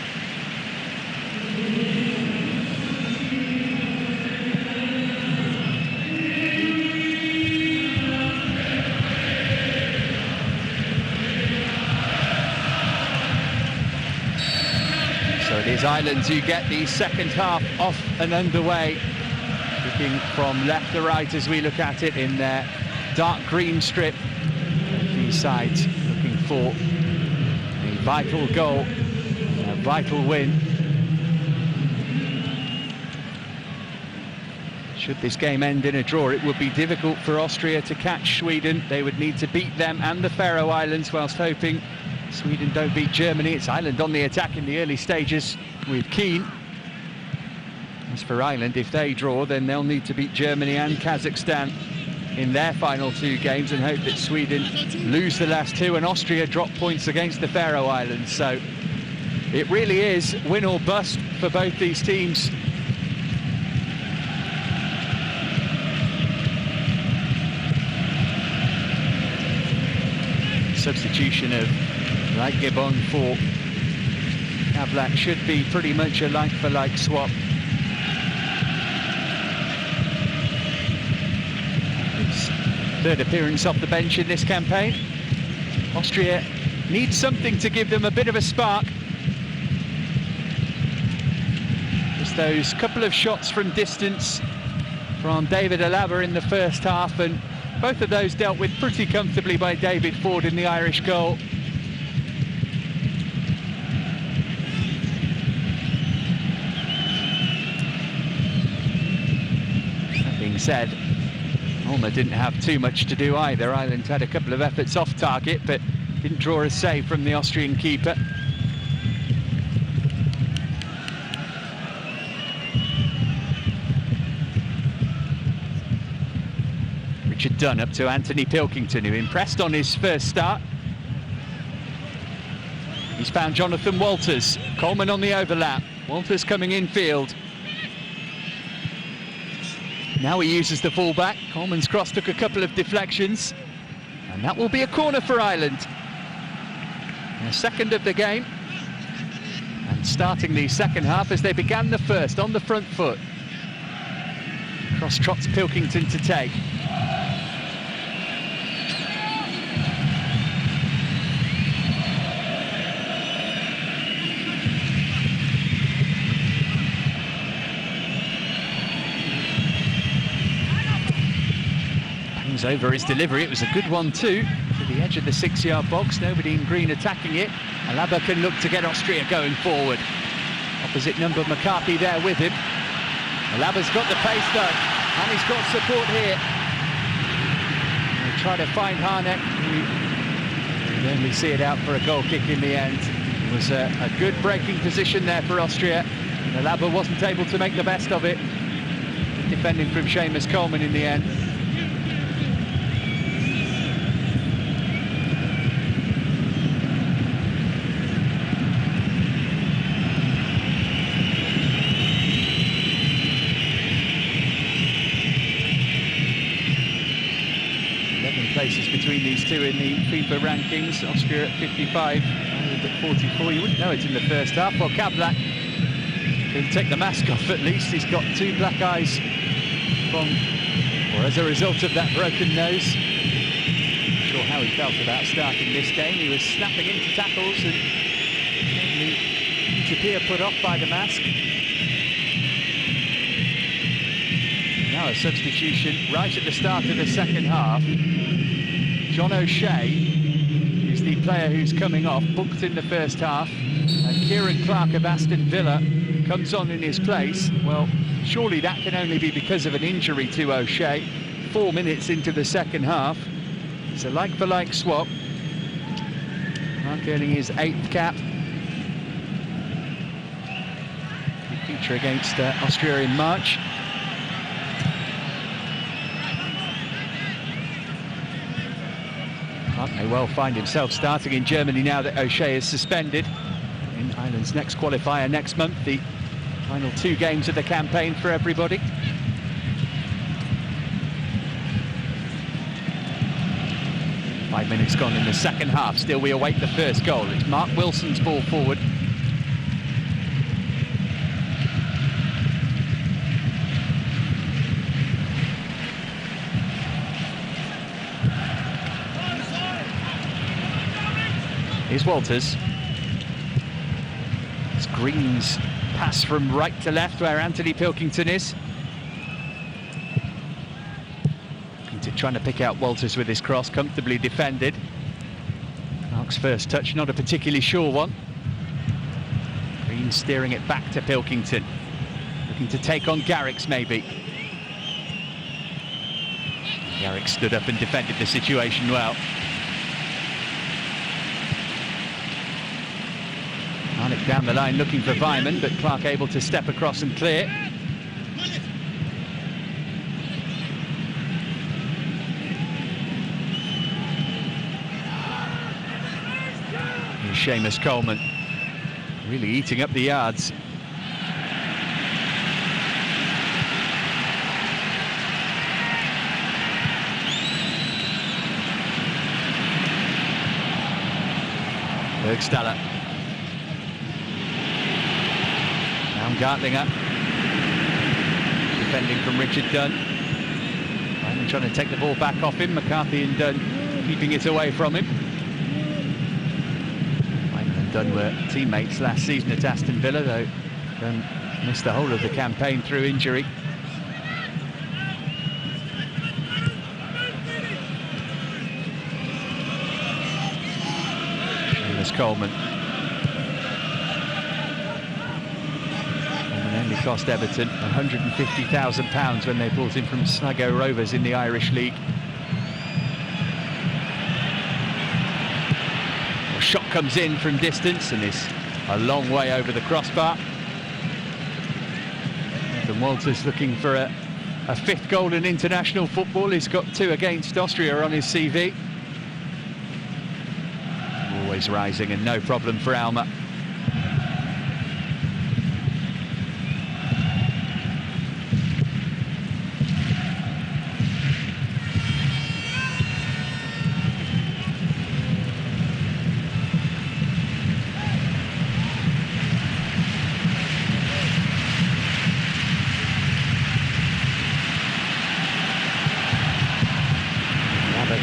it is Ireland who get the second half off and underway. Looking from left to right as we look at it in their dark green strip. These sides looking for a vital goal, a vital win. Should this game end in a draw, it would be difficult for Austria to catch Sweden. They would need to beat them and the Faroe Islands, whilst hoping Sweden don't beat Germany. It's Ireland on the attack in the early stages with Keane. As for Ireland, if they draw, then they'll need to beat Germany and Kazakhstan in their final two games and hope that Sweden lose the last two and Austria drop points against the Faroe Islands. So it really is win or bust for both these teams. Substitution of Gibbon for Kablak should be pretty much a like-for-like swap. It's third appearance off the bench in this campaign. Austria needs something to give them a bit of a spark. Just those couple of shots from distance from David Alaba in the first half, and both of those dealt with pretty comfortably by David Ford in the Irish goal. That being said, Ulmer didn't have too much to do either. Ireland had a couple of efforts off target, but didn't draw a save from the Austrian keeper. Richard Dunn up to Anthony Pilkington, who impressed on his first start. He's found Jonathan Walters. Coleman on the overlap. Walters coming in field. Now he uses the fullback. Coleman's cross took a couple of deflections. And that will be a corner for Ireland. A second of the game. And starting the second half as they began the first on the front foot. Cross trots Pilkington to take. Over his delivery, it was a good one too, to the edge of the 6-yard box. Nobody in green attacking it. Alaba can look to get Austria going forward. Opposite number McCarthy there with him. Alaba's got the pace though, and he's got support here. They try to find Harnek, who would only see it out for a goal kick in the end. It was a good breaking position there for Austria. And Alaba wasn't able to make the best of it. Defending from Seamus Coleman in the end. 11 places between these two in the FIFA rankings. Austria at 55, Ireland at 44. You wouldn't know it in the first half. Well, Kablak can take the mask off at least. He's got 2 black eyes from, or as a result of that broken nose. Not sure how he felt about starting this game. He was snapping into tackles and certainly to appear put off by the mask. Now a substitution right at the start of the second half. John O'Shea is the player who's coming off, booked in the first half, and Kieran Clark of Aston Villa comes on in his place. Well, surely that can only be because of an injury to O'Shea. 4 minutes into the second half. It's a like-for-like swap. Clark earning his 8th cap. He'll feature against Austria in March. Clark may well find himself starting in Germany now that O'Shea is suspended. In Ireland's next qualifier next month, the final 2 games of the campaign for everybody. Five minutes gone in the second half. Still we await the first goal. It's Mark Wilson's ball forward. Here's Walters. It's Green's pass from right to left where Anthony Pilkington is. Trying to pick out Walters with his cross, comfortably defended. Clark's first touch, not a particularly sure one. Green steering it back to Pilkington. Looking to take on Garrix maybe. Garrix stood up and defended the situation well. Harnick down the line looking for Vyman, but Clark able to step across and clear. Seamus Coleman really eating up the yards. Bergstaller. Now Gartlinger. Defending from Richard Dunn. Wyman trying to take the ball back off him. McCarthy and Dunn keeping it away from him. Dunn were teammates last season at Aston Villa, though Dunn missed the whole of the campaign through injury. Seamus Coleman. And only cost Everton £150,000 when they bought him from Sligo Rovers in the Irish League. Shot comes in from distance and is a long way over the crossbar. Ethan Walters looking for a fifth goal in international football. He's got 2 against Austria on his CV. Always rising and no problem for Alma.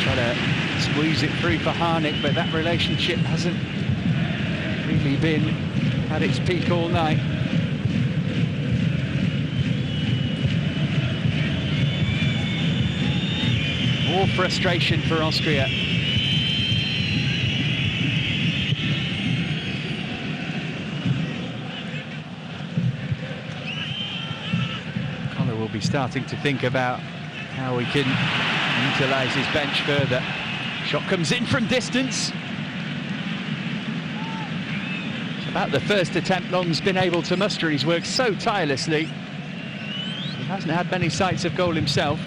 Trying to squeeze it through for Harnick, but that relationship hasn't really been at its peak all night. More frustration for Austria. Connor will be starting to think about how he can utilise his bench further. Shot comes in from distance. It's about the first attempt Long's been able to muster. He's worked so tirelessly. He hasn't had many sights of goal himself.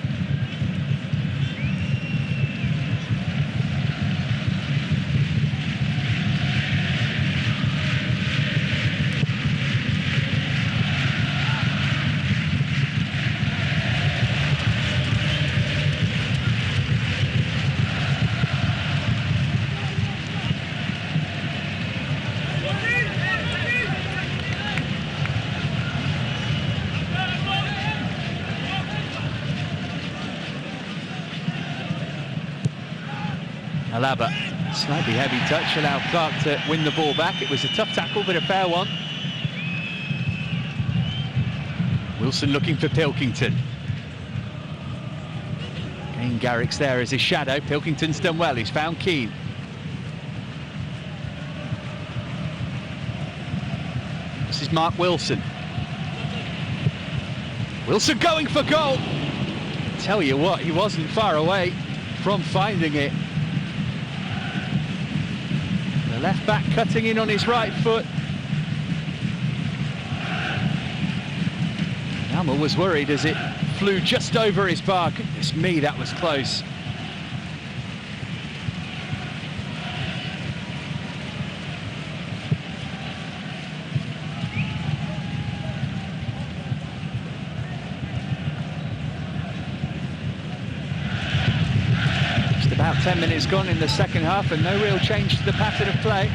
Alaba, slightly heavy touch, allowed Clark to win the ball back. It was a tough tackle, but a fair one. Wilson looking for Pilkington. Again, Garrix there as his shadow. Pilkington's done well, he's found Keane. This is Mark Wilson. Wilson going for goal. Tell you what, he wasn't far away from finding it. The left back cutting in on his right foot. Alma was worried as it flew just over his bar. Goodness me, that was close. About 10 minutes gone in the second half and no real change to the pattern of play.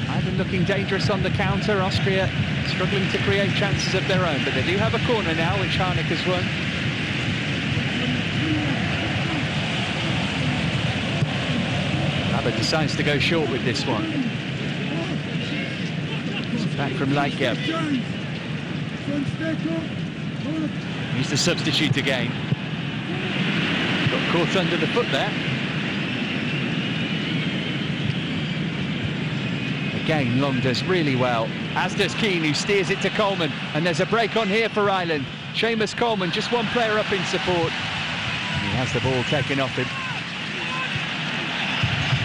Either looking dangerous on the counter, Austria struggling to create chances of their own, but they do have a corner now which Harnick has won. Alaba decides to go short with this one. back from Leitgeb. He's the substitute again. Got caught under the foot there. Again, Long does really well, as does Keane, who steers it to Coleman. And there's a break on here for Ireland. Seamus Coleman, just one player up in support. He has the ball taken off him.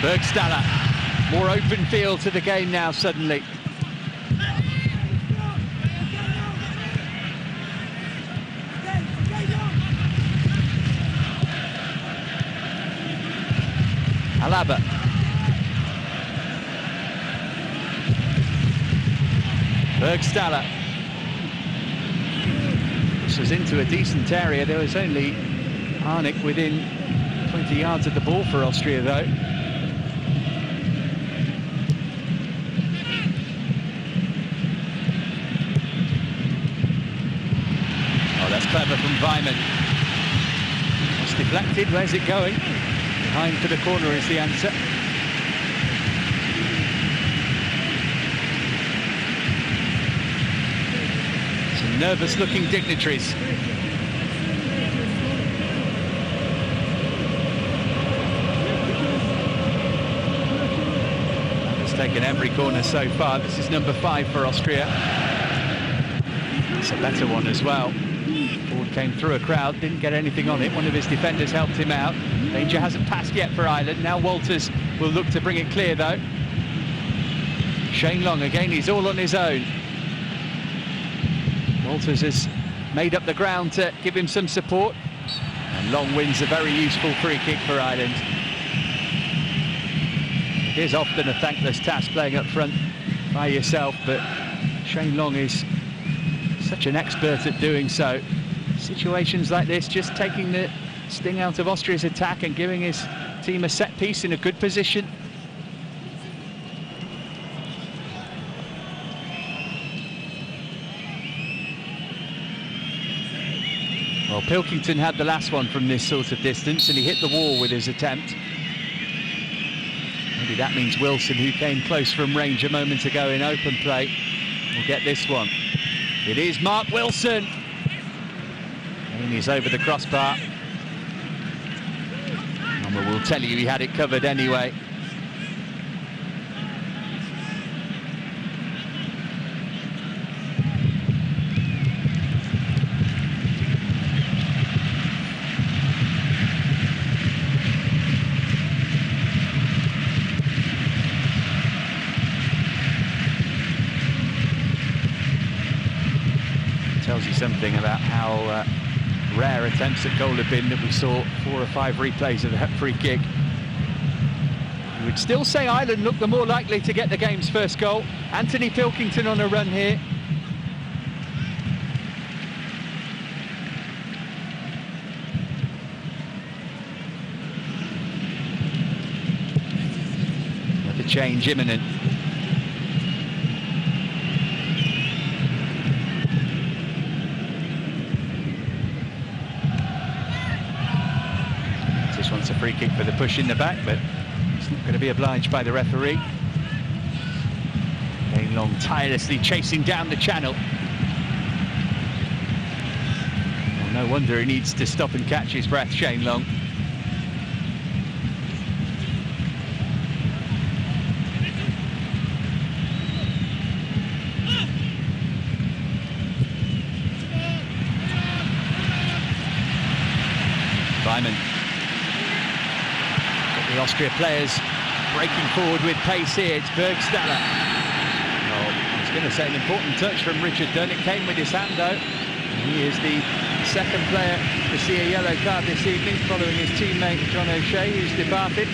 Bergstaller, more open field to the game now suddenly. Alaba. Bergstaller. This was into a decent area. There was only Arnick within 20 yards of the ball for Austria, though. Oh, that's clever from Weimann. It's deflected. Where's it going? Behind for the corner is the answer. Some nervous-looking dignitaries. It's taken every corner so far. This is number 5 for Austria. It's a better one as well. Ball came through a crowd, didn't get anything on it. One of his defenders helped him out. Danger hasn't passed yet for Ireland. Now Walters will look to bring it clear, though. Shane Long, again, he's all on his own. Walters has made up the ground to give him some support. And Long wins a very useful free kick for Ireland. It is often a thankless task playing up front by yourself, but Shane Long is such an expert at doing so. Situations like this, just taking the sting out of Austria's attack and giving his team a set piece in a good position. Well, Pilkington had the last one from this sort of distance and he hit the wall with his attempt. Maybe that means Wilson, who came close from range a moment ago in open play, will get this one. It is Mark Wilson. And he's over the crossbar. Norma will tell you he had it covered anyway. Tells you something about how rare attempts at goal have been that we saw 4 or 5 replays of that free kick. You would still say Ireland look the more likely to get the game's first goal. Anthony Pilkington on a run here. Another change imminent. Wants a free kick for the push in the back, but it's not going to be obliged by the referee. Shane Long tirelessly chasing down the channel. Well, no wonder he needs to stop and catch his breath, Shane Long. Weimann. The Austria players breaking forward with pace here. It's Bergstaller. Oh, I was going to say an important touch from Richard Dunn. It came with his hand, though. He is the second player to see a yellow card this evening, following his teammate John O'Shea, who's departed.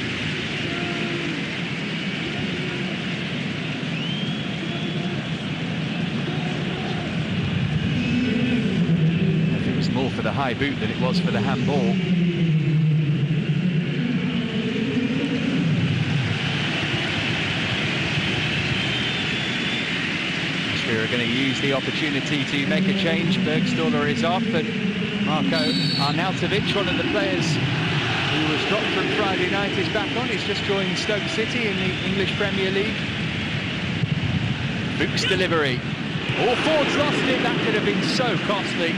I think it was more for the high boot than it was for the handball. Are going to use the opportunity to make a change. Bergstaller is off, and Marko Arnautovic, one of the players who was dropped from Friday night, is back on. He's just joined Stoke City in the English Premier League. Fuchs delivery. Oh, Ford's lost it. That could have been so costly.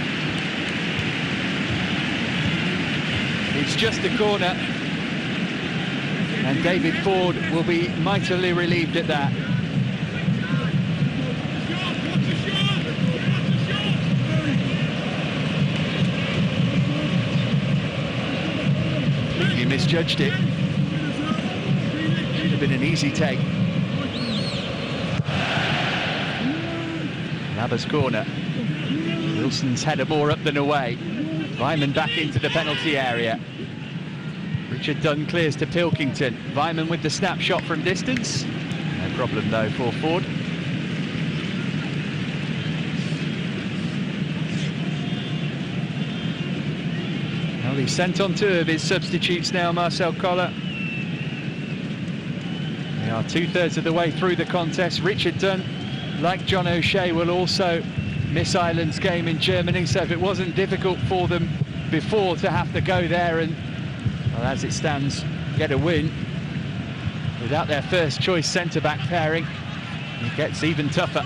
It's just a corner. And David Ford will be mightily relieved at that. He misjudged it. Should have been an easy take. Laba's corner. Wilson's header more up than away. Weimann back into the penalty area. Richard Dunn clears to Pilkington. Weimann with the snapshot from distance. No problem though for Ford. Well, he's sent on two of his substitutes now, Marcel Koller. They are 2/3 of the way through the contest. Richard Dunn, like John O'Shea, will also miss Ireland's game in Germany, so if it wasn't difficult for them before to have to go there and, well, as it stands, get a win without their first choice centre-back pairing, it gets even tougher.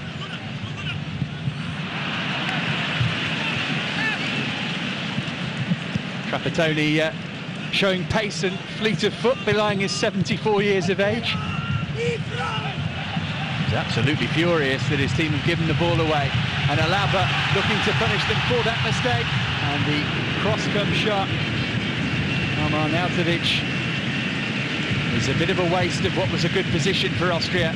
Trapattoni showing pace and fleet of foot, belying his 74 years of age. He's absolutely furious that his team have given the ball away. And Alaba looking to punish them for that mistake. And the cross-come shot from Arnautovic is a bit of a waste of what was a good position for Austria.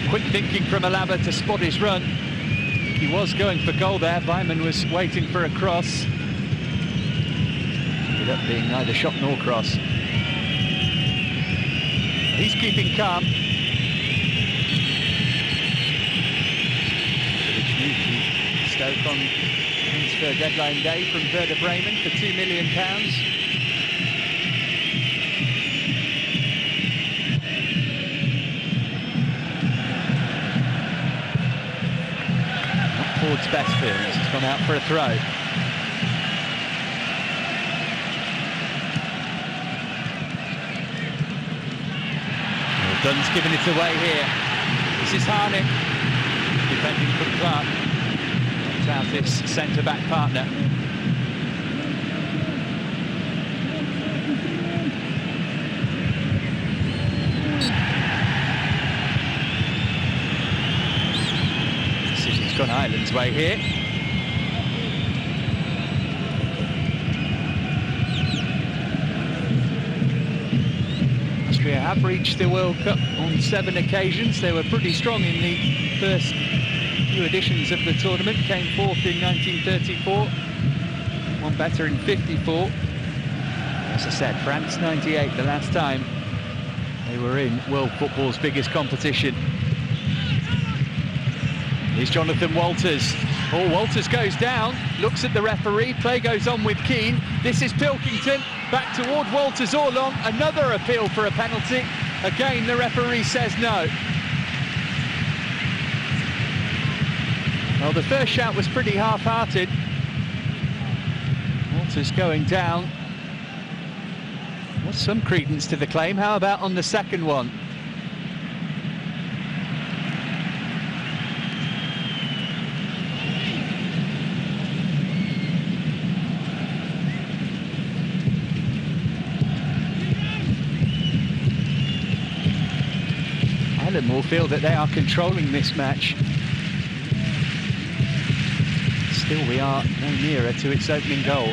Quick thinking from Alaba to spot his run. He was going for goal there. Weimann was waiting for a cross. Ended up being neither shot nor cross. He's keeping calm. Stoke on transfer deadline day from Werder Bremen for £2 million. Not Ford's best clearance, he's gone out for a throw. Well, Dunn's given it away here. This is Harnik, defending from Clark. Out his centre-back partner. Decision's gone Ireland's way here. Austria have reached the World Cup on 7 occasions. They were pretty strong in the first few editions of the tournament, came fourth in 1934, one better in 54. As I said, France 98, the last time they were in world football's biggest competition. Here's Jonathan Walters. Oh, Walters goes down, looks at the referee, play goes on with Keane. This is Pilkington, back toward Walters all along, another appeal for a penalty. Again, the referee says no. Well, the first shout was pretty half-hearted. Walters going down. There's some credence to the claim. How about on the second one? Ireland will feel that they are controlling this match. Still, we are no nearer to its opening goal.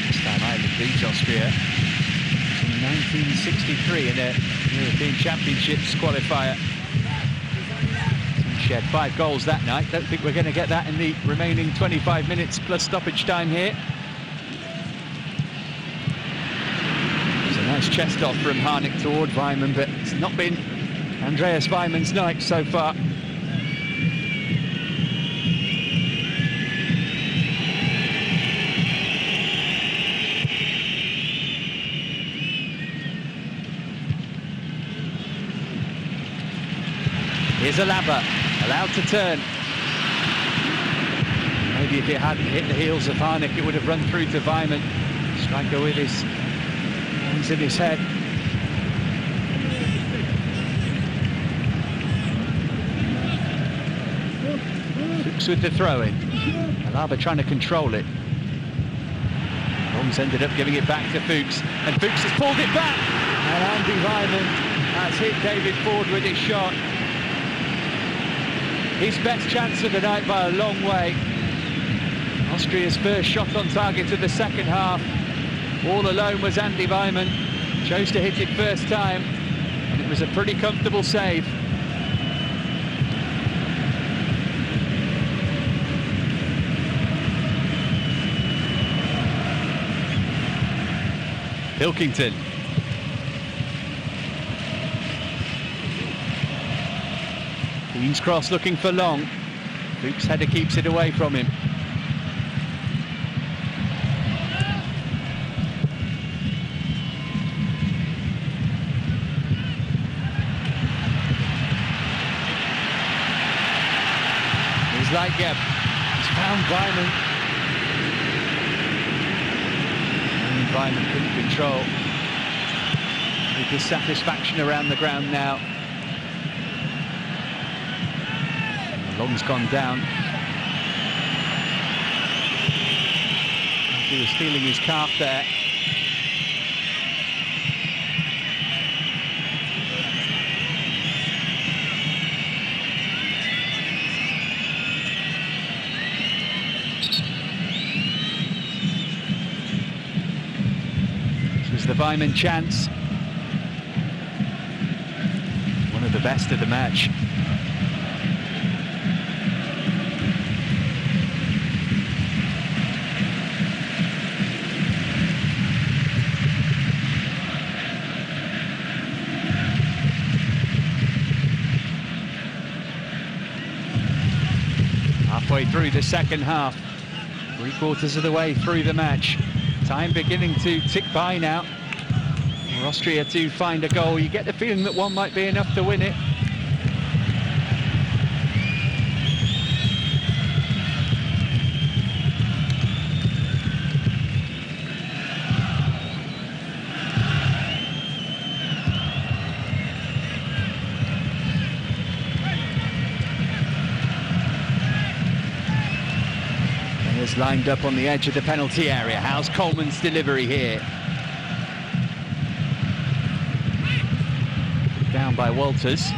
Last time Ireland beat Austria in 1963 in a European Championships qualifier. We shed 5 goals that night. Don't think we're going to get that in the remaining 25 minutes plus stoppage time here. Nice chest off from Harnik toward Weimann, but it's not been Andreas Weimann's night so far. Here's Alaba, allowed to turn. Maybe if it hadn't hit the heels of Harnik, it would have run through to Weimann. Striker with his hands in his head. Fuchs with the throw-in. Alaba trying to control it. Longs ended up giving it back to Fuchs, and Fuchs has pulled it back. And Andy Weimann has hit David Ford with his shot. His best chance of the night by a long way. Austria's first shot on target of the second half. All alone was Andy Weimann. Chose to hit it first time, and it was a pretty comfortable save. Pilkington. Keane's cross looking for Long. Fuchs' header keeps it away from him. He's like, he's found Weimann. And Weimann couldn't control. With dissatisfaction around the ground now. Long's gone down. He was feeling his calf there. This was the Weimann chance. One of the best of the match. Halfway through the second half, 3/4 of the way through the match. Time beginning to tick by now. For Austria to find a goal. You get the feeling that one might be enough to win it. Lined up on the edge of the penalty area. How's Coleman's delivery here? Down by Walters.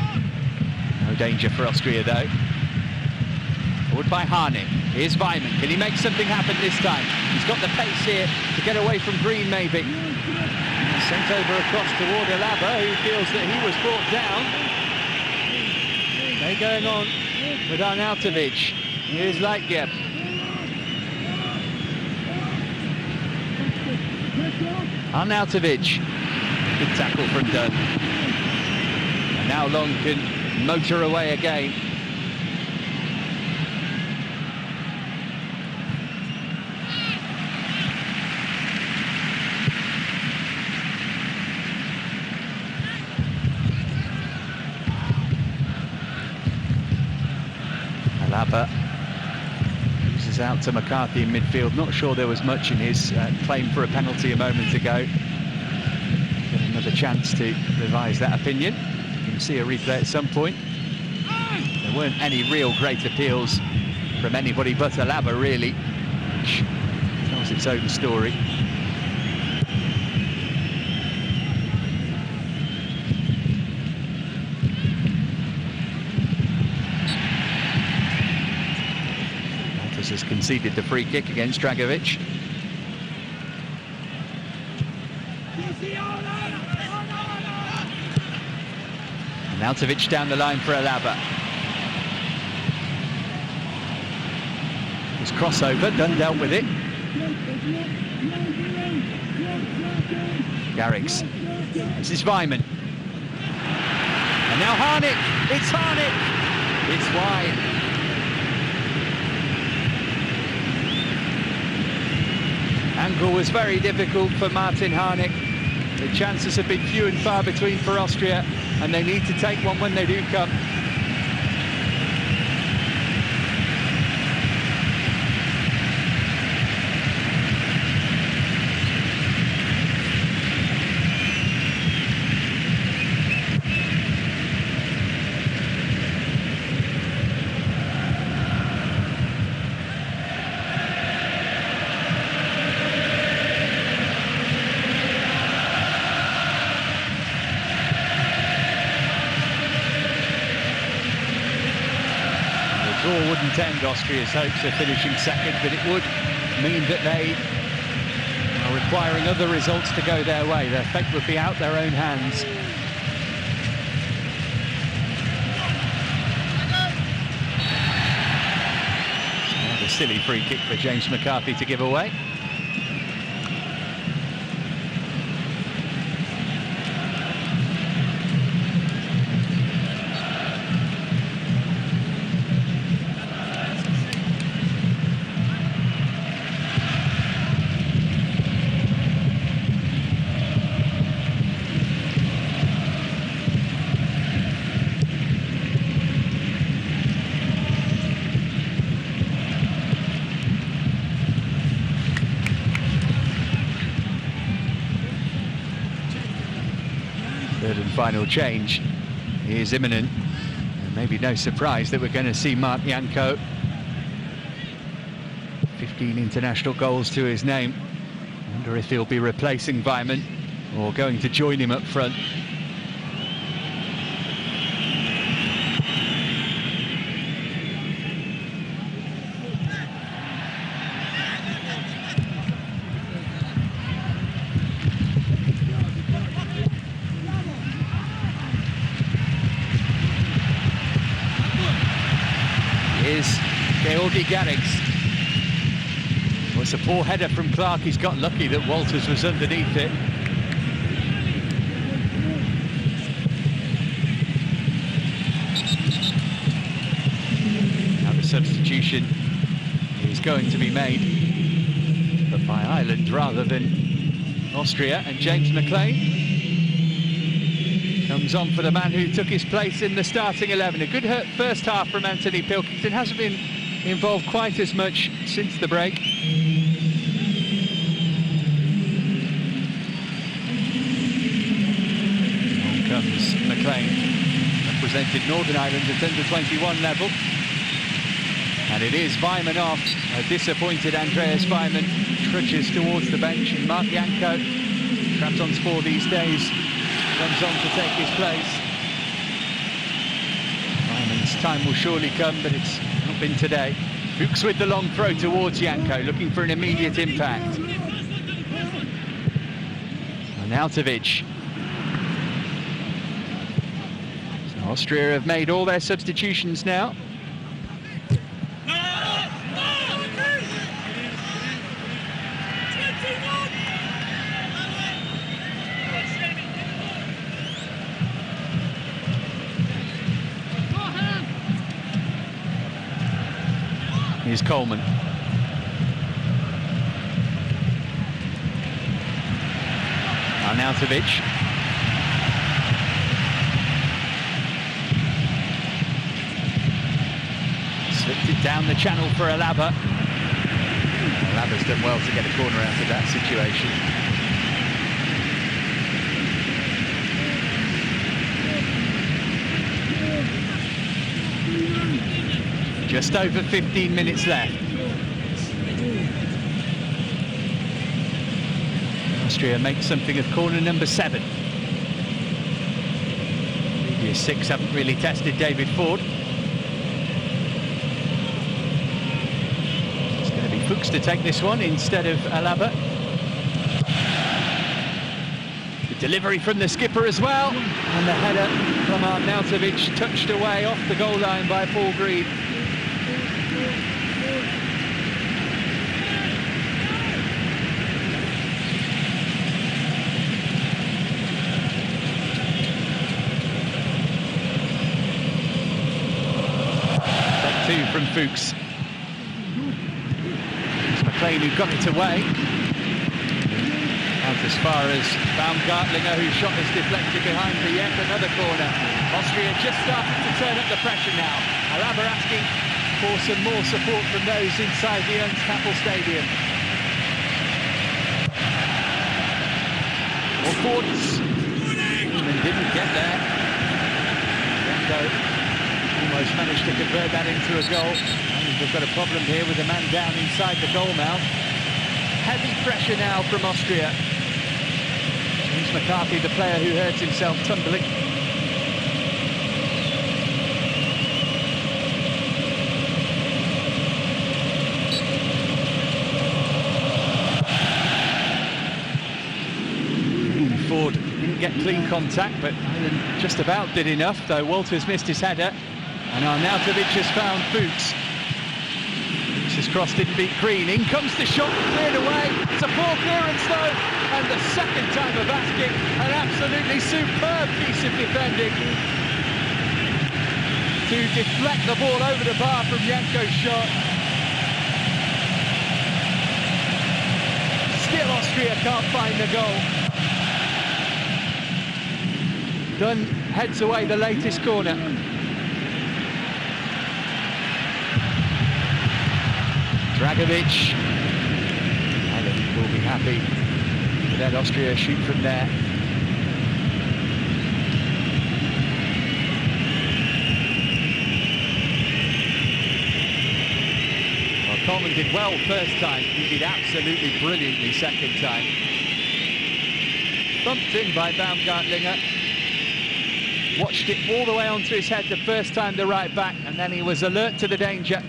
No danger for Austria though. Forward by Harnik. Here's Weimann. Can he make something happen this time? He's got the pace here to get away from Green maybe. Sent over across toward Alaba, who feels that he was brought down. They're going on with Arnautovic. Here's Lightgeb. Arnautovic, good tackle from Dunn. And now Long can motor away again. Alaba uses out to McCarthy in midfield. Not sure there was much in his claim for a penalty a moment ago. Get another chance to revise that opinion. You can see a replay at some point. There weren't any real great appeals from anybody but Alaba, really, which tells its own story. Has conceded the free kick against Dragovic. Arnautovic down the line for Alaba. His crossover, Dunn dealt with it. Garrix. This is Weimann. And now Harnik. It's Harnik. It's wide. Angle was very difficult for Martin Harnik. The chances have been few and far between for Austria, and they need to take one when they do come. Draw wouldn't end Austria's hopes of finishing second, but it would mean that they are requiring other results to go their way. Their fate would be out their own hands. A silly free kick for James McCarthy to give away. Third and final change is imminent. And maybe no surprise that we're going to see Mark Janko. 15 international goals to his name. I wonder if he'll be replacing Weimann or going to join him up front. Is Georgi Garrix. Well, it's a poor header from Clark. He's got lucky that Walters was underneath it. Now the substitution is going to be made, but by Ireland rather than Austria, and James McLean comes on for the man who took his place in the starting 11. A good first half from Anthony Pilkington. Hasn't been involved quite as much since the break. On comes McLean, represented Northern Ireland at under-21 level. And it is Weimann off. A disappointed Andreas Weimann trudges towards the bench, and Mark Janko, trapped on sport these days, comes on to take his place. Weimann's time will surely come, but it's not been today. Fuchs with the long throw towards Janko, looking for an immediate impact. Arnautovic. So Austria have made all their substitutions now. Here's Coleman. Arnautovic. Slipped it down the channel for Alaba. Alaba's done well to get a corner out of that situation. Just over 15 minutes left. Austria makes something of corner number 7. Previous 6 haven't really tested David Ford. It's going to be Fuchs to take this one instead of Alaba. The delivery from the skipper as well. And the header from Arnautovic touched away off the goal line by Paul Green. From Fuchs. It's McLean who got it away. Out as far as Baumgartlinger, whose shot is deflected behind for yet another corner. Austria just starting to turn up the pressure now. Alaba asking for some more support from those inside the Ernst Happel Stadium. More thoughts, and didn't get there. Almost managed to convert that into a goal. And we've got a problem here with a man down inside the goal mouth. Heavy pressure now from Austria. James McCarthy, the player who hurt himself tumbling. get clean contact, but Ireland just about did enough, though Walters missed his header. And Arnautovic has found Fuchs. Fuchs has crossed, didn't beat Green. In comes the shot, cleared away. It's a poor clearance though, and the second time of asking, an absolutely superb piece of defending to deflect the ball over the bar from Janko's shot. Still Austria can't find the goal. Dunn heads away the latest corner. Dragovic. Ireland will be happy to let Austria shoot from there. Well, Coleman did well first time. He did absolutely brilliantly second time. Bumped in by Baumgartlinger. Watched it all the way onto his head the first time, the right back, and then he was alert to the danger.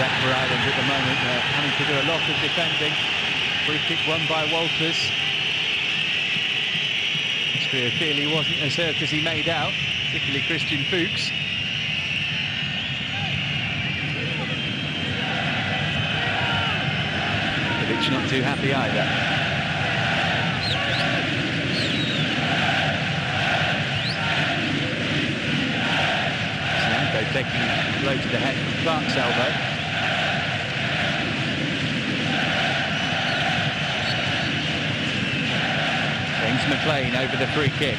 For Ireland at the moment, having to do a lot of defending. Free kick won by Walters. Austria clearly wasn't as hurt as he made out, particularly Christian Fuchs. Dragovic not too happy either. Janko taking a blow to the head from Clark's elbow. McLean over the free kick.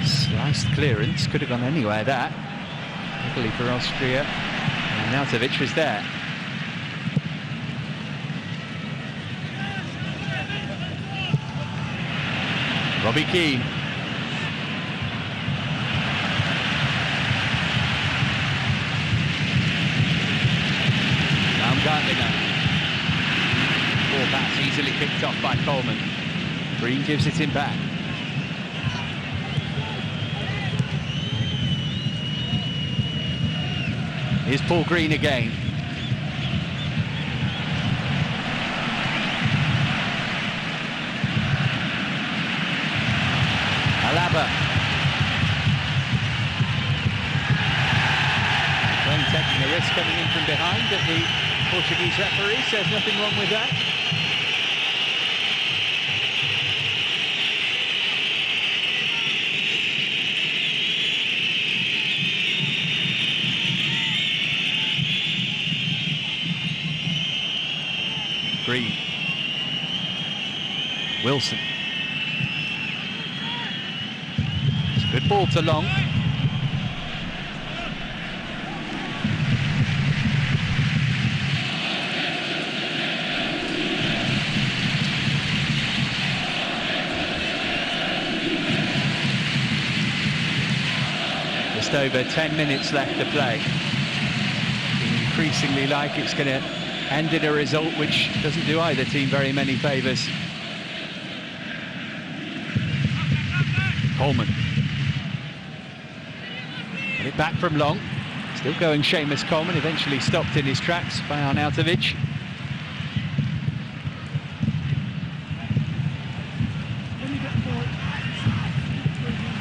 Sliced clearance, could have gone anywhere that. Luckily for Austria, Arnautovic was there. Robbie Keane. Baumgartlinger. Ball pass easily picked off by Coleman. Green gives it him back. Here's Paul Green again. Alaba. When taking a risk coming in from behind, but the Portuguese referee says nothing wrong with that. Green. Wilson. It's a good ball to Long. Just over 10 minutes left to play. Increasingly like it's going to end in a result which doesn't do either team very many favours. Coleman. Got it back from Long. Still going Seamus Coleman, eventually stopped in his tracks by Arnautovic.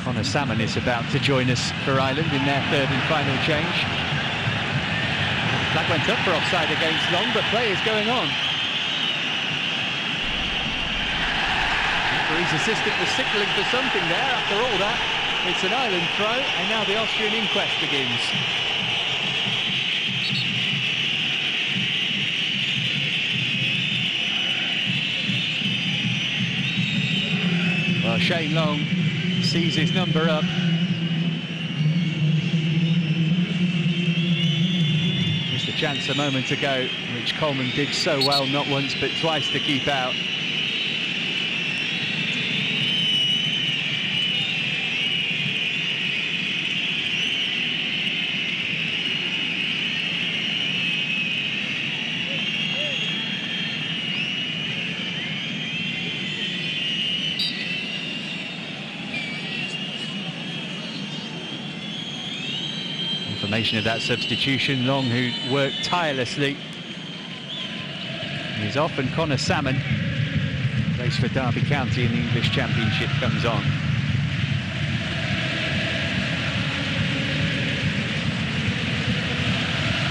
Connor Salmon is about to join us for Ireland in their third and final change. Flag went up for offside against Long, but play is going on. Referee's assistant was signalling for something there. After all that, it's an Ireland throw, and now the Austrian inquest begins. Well, Shane Long sees his number up. Chance a moment ago, which Coleman did so well, not once but twice, to keep out. Confirmation of that substitution. Long, who worked tirelessly. He's off, and Connor Salmon, plays for Derby County in the English Championship, comes on.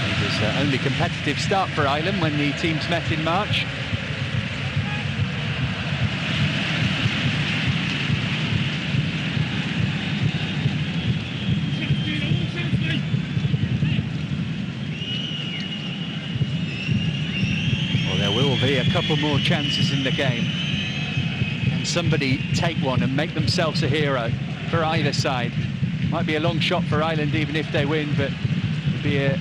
It was the only competitive start for Ireland when the teams met in March. Be a couple more chances in the game. Can somebody take one and make themselves a hero for either side? Might be a long shot for Ireland even if they win, but it'd be a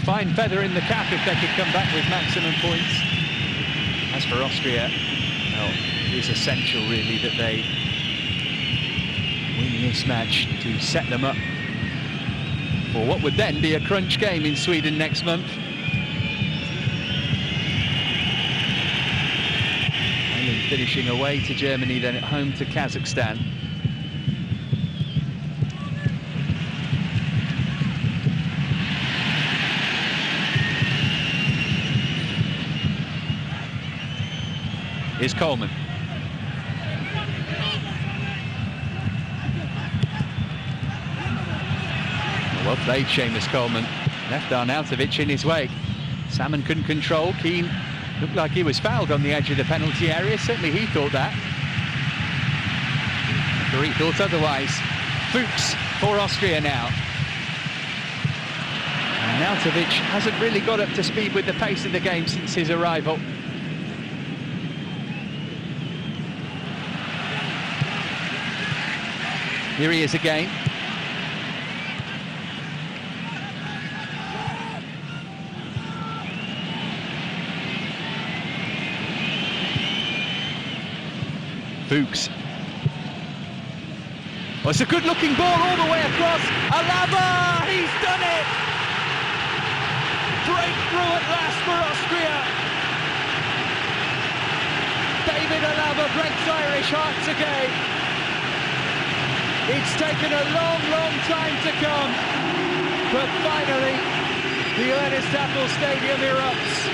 fine feather in the cap if they could come back with maximum points. As for Austria, well, it is essential really that they win this match to set them up for what would then be a crunch game in Sweden next month. Finishing away to Germany, then at home to Kazakhstan. Here's Coleman. Well played, Seamus Coleman. Left Arnautovic in his way. Salmon couldn't control. Keane looked like he was fouled on the edge of the penalty area. Certainly he thought that. He thought otherwise. Fuchs for Austria now. Arnautovic hasn't really got up to speed with the pace of the game since his arrival. Here he is again. Fuchs. Oh, it's a good-looking ball all the way across. Alaba, he's done it! Breakthrough at last for Austria. David Alaba breaks Irish hearts again. It's taken a long, long time to come, but finally, the Ernest Apple Stadium erupts.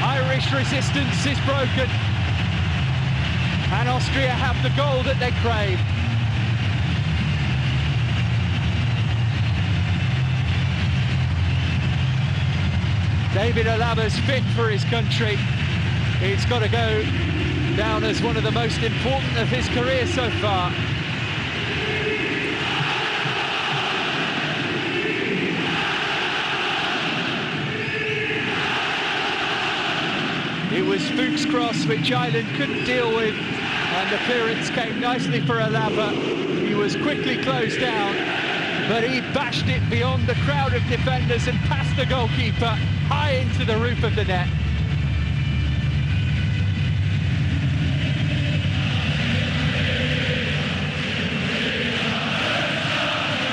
Irish resistance is broken. And Austria have the goal that they crave. David Alaba's fit for his country. It's got to go down as one of the most important of his career so far. It was Fuchs' cross which Ireland couldn't deal with, and the clearance came nicely for Alaba. He was quickly closed down, but he bashed it beyond the crowd of defenders and past the goalkeeper, high into the roof of the net.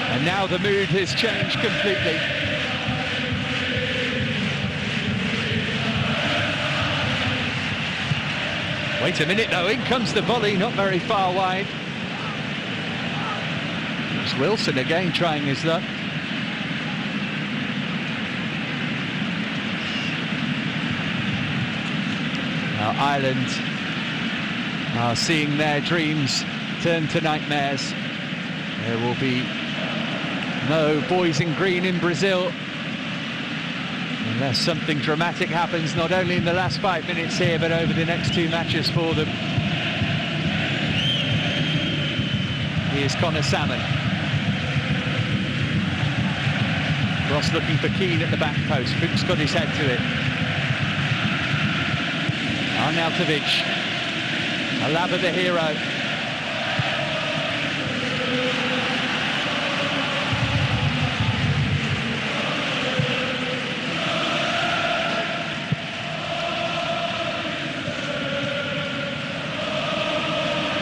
And now the mood has changed completely. Wait a minute though, in comes the volley, not very far wide. It's Wilson again trying his luck. Now Ireland are seeing their dreams turn to nightmares. There will be no boys in green in Brazil unless something dramatic happens, not only in the last 5 minutes here, but over the next 2 matches for them. Here's Connor Salmon. Ross looking for Keane at the back post. Fuchs got his head to it. Arnautovic. Alaba the hero.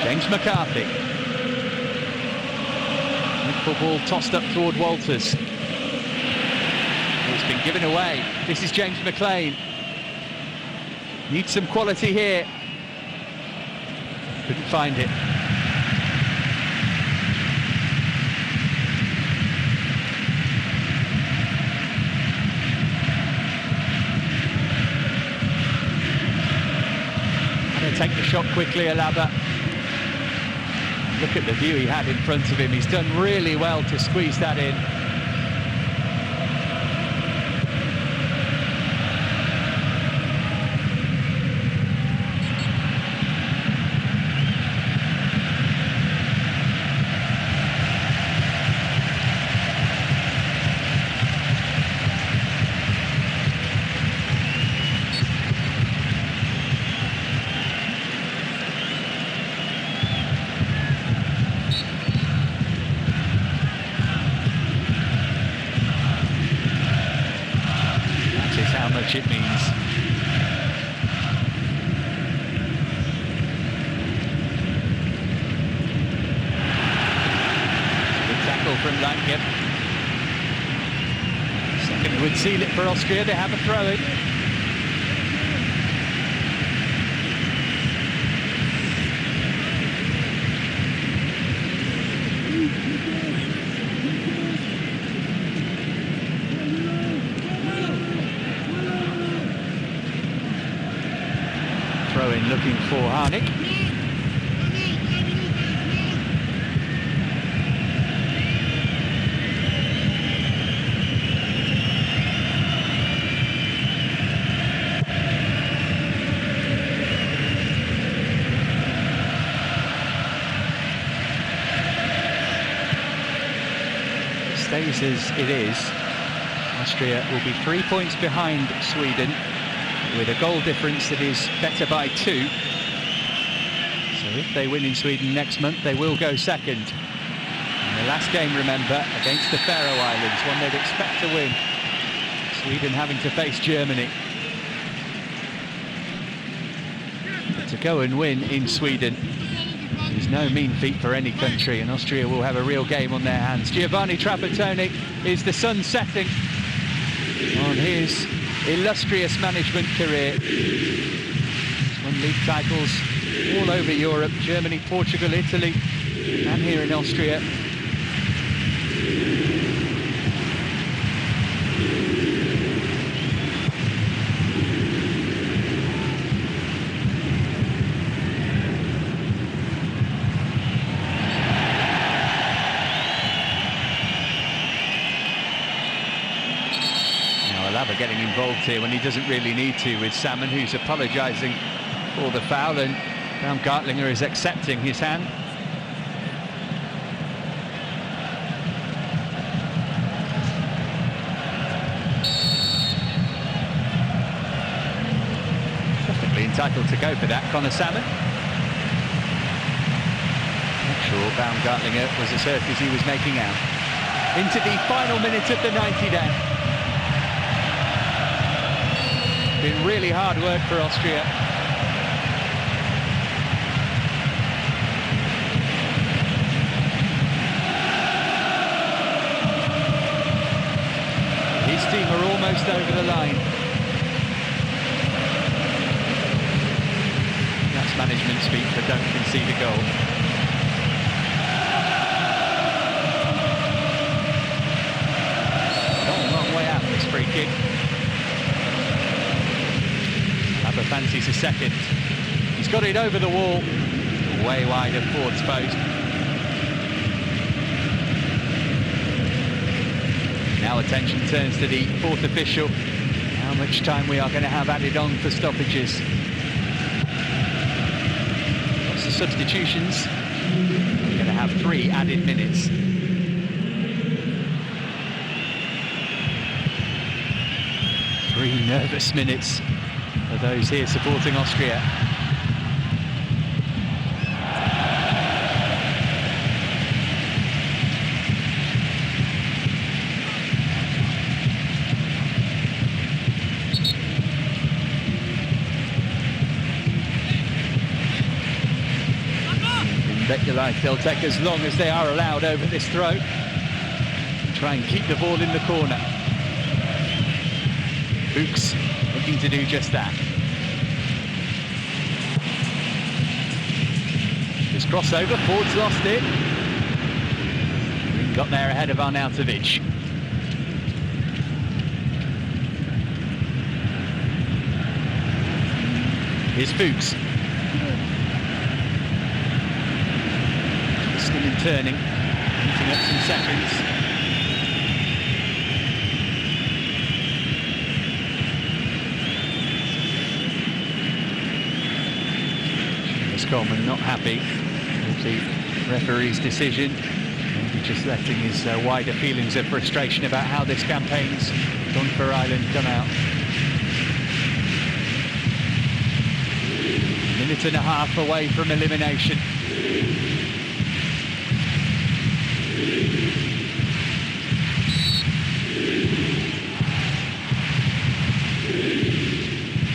James McCarthy. Football tossed up toward Walters. It's been given away. This is James McLean. Needs some quality here. Couldn't find it. take the shot quickly, Alaba. Look at the view he had in front of him. He's done really well to squeeze that in. How much it means. Good tackle from Lange. Second would seal it for Austria. They have a throw-in. Throw-in looking for Harnik. It stays as it is. Austria will be 3 points behind Sweden, with a goal difference that is better by 2. So if they win in Sweden next month, they will go second. And the last game, remember, against the Faroe Islands, one they'd expect to win. Sweden having to face Germany. But to go and win in Sweden is no mean feat for any country, and Austria will have a real game on their hands. Giovanni Trapattoni is the sun setting on his illustrious management career. He's won league titles all over Europe, Germany, Portugal, Italy, and here in Austria. Getting involved here when he doesn't really need to, with Salmon, who's apologising for the foul, and Baumgartlinger is accepting his hand. Perfectly entitled to go for that, Connor Salmon. Not sure Baumgartlinger was as hurt as he was making out. Into the final minute of the 90 then. Been really hard work for Austria. His team are almost over the line. That's management speak for don't concede a goal. Not a long way out this free kick. Fancies a second. He's got it over the wall, way wide of Ford's post. Now attention turns to the fourth official. How much time we are going to have added on for stoppages. Lots of substitutions. We're going to have 3 added minutes. 3 nervous minutes for those here supporting Austria. Bet your life they'll take as long as they are allowed over this throw. Try and keep the ball in the corner. Fuchs looking to do just that. This crossover, Ford's lost it. Got there ahead of Arnautovic. Here's Fuchs. returning, eating up some seconds. Coleman not happy with the referee's decision, maybe just letting his wider feelings of frustration about how this campaign's gone for Ireland come out. Minute and a half away from elimination.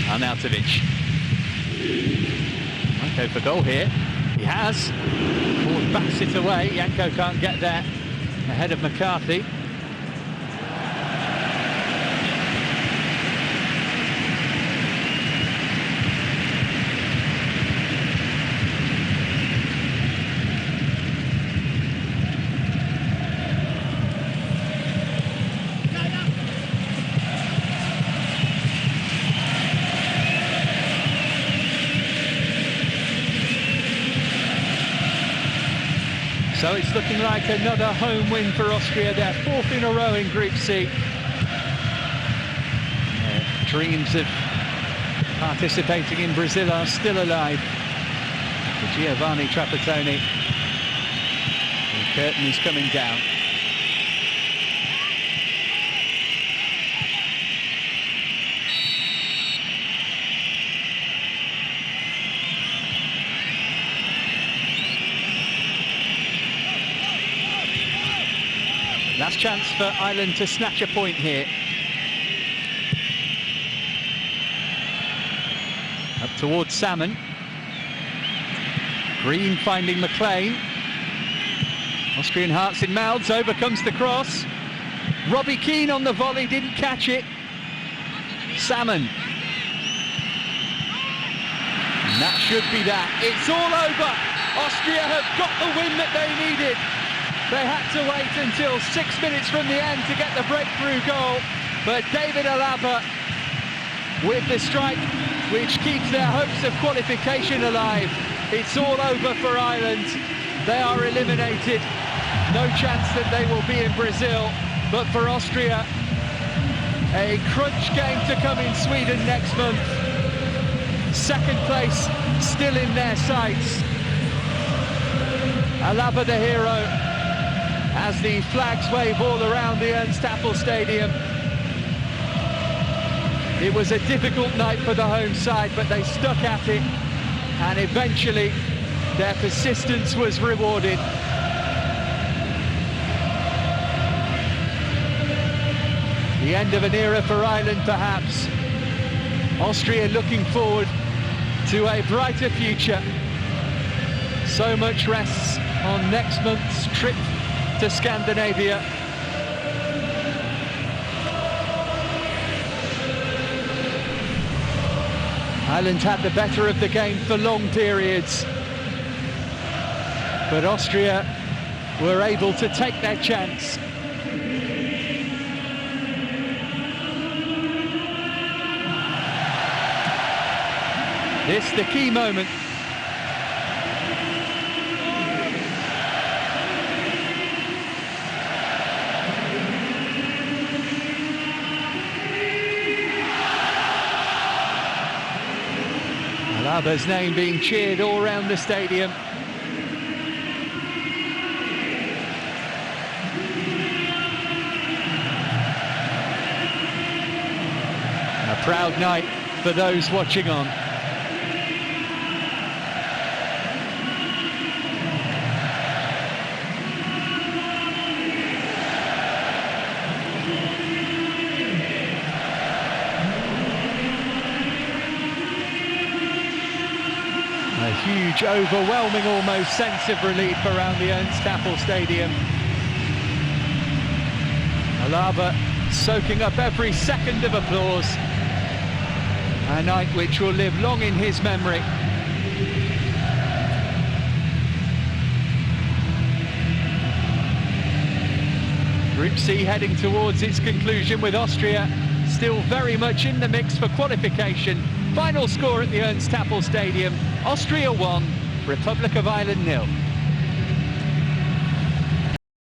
Arnautovic. Janko for goal here. He has. Ford backs it away. Janko can't get there. Ahead of McCarthy. So it's looking like another home win for Austria, their fourth in a row in Group C. Dreams of participating in Brazil are still alive. For Giovanni Trapattoni, the curtain is coming down. Last chance for Ireland to snatch a point here. Up towards Salmon. Green finding McLean. Austrian hearts in mouths, over comes the cross. Robbie Keane on the volley, didn't catch it. Salmon. And that should be that. It's all over. Austria have got the win that they needed. They had to wait until 6 minutes from the end to get the breakthrough goal, but David Alaba with the strike which keeps their hopes of qualification alive. It's all over for Ireland. They are eliminated. No chance that they will be in Brazil, but for Austria, a crunch game to come in Sweden next month. Second place still in their sights. Alaba the hero, as the flags wave all around the Ernst-Happel Stadium. It was a difficult night for the home side, but they stuck at it, and eventually their persistence was rewarded. The end of an era for Ireland, perhaps. Austria looking forward to a brighter future. So much rests on next month's trip to Scandinavia. Ireland had the better of the game for long periods, but Austria were able to take their chance. This the key moment. Alaba's name being cheered all around the stadium. A proud night for those watching on. A huge, overwhelming almost sense of relief around the Ernst-Happel Stadium. Alaba soaking up every second of applause. A night which will live long in his memory. Group C heading towards its conclusion, with Austria still very much in the mix for qualification. Final score at the Ernst-Happel Stadium: Austria 1, Republic of Ireland 0.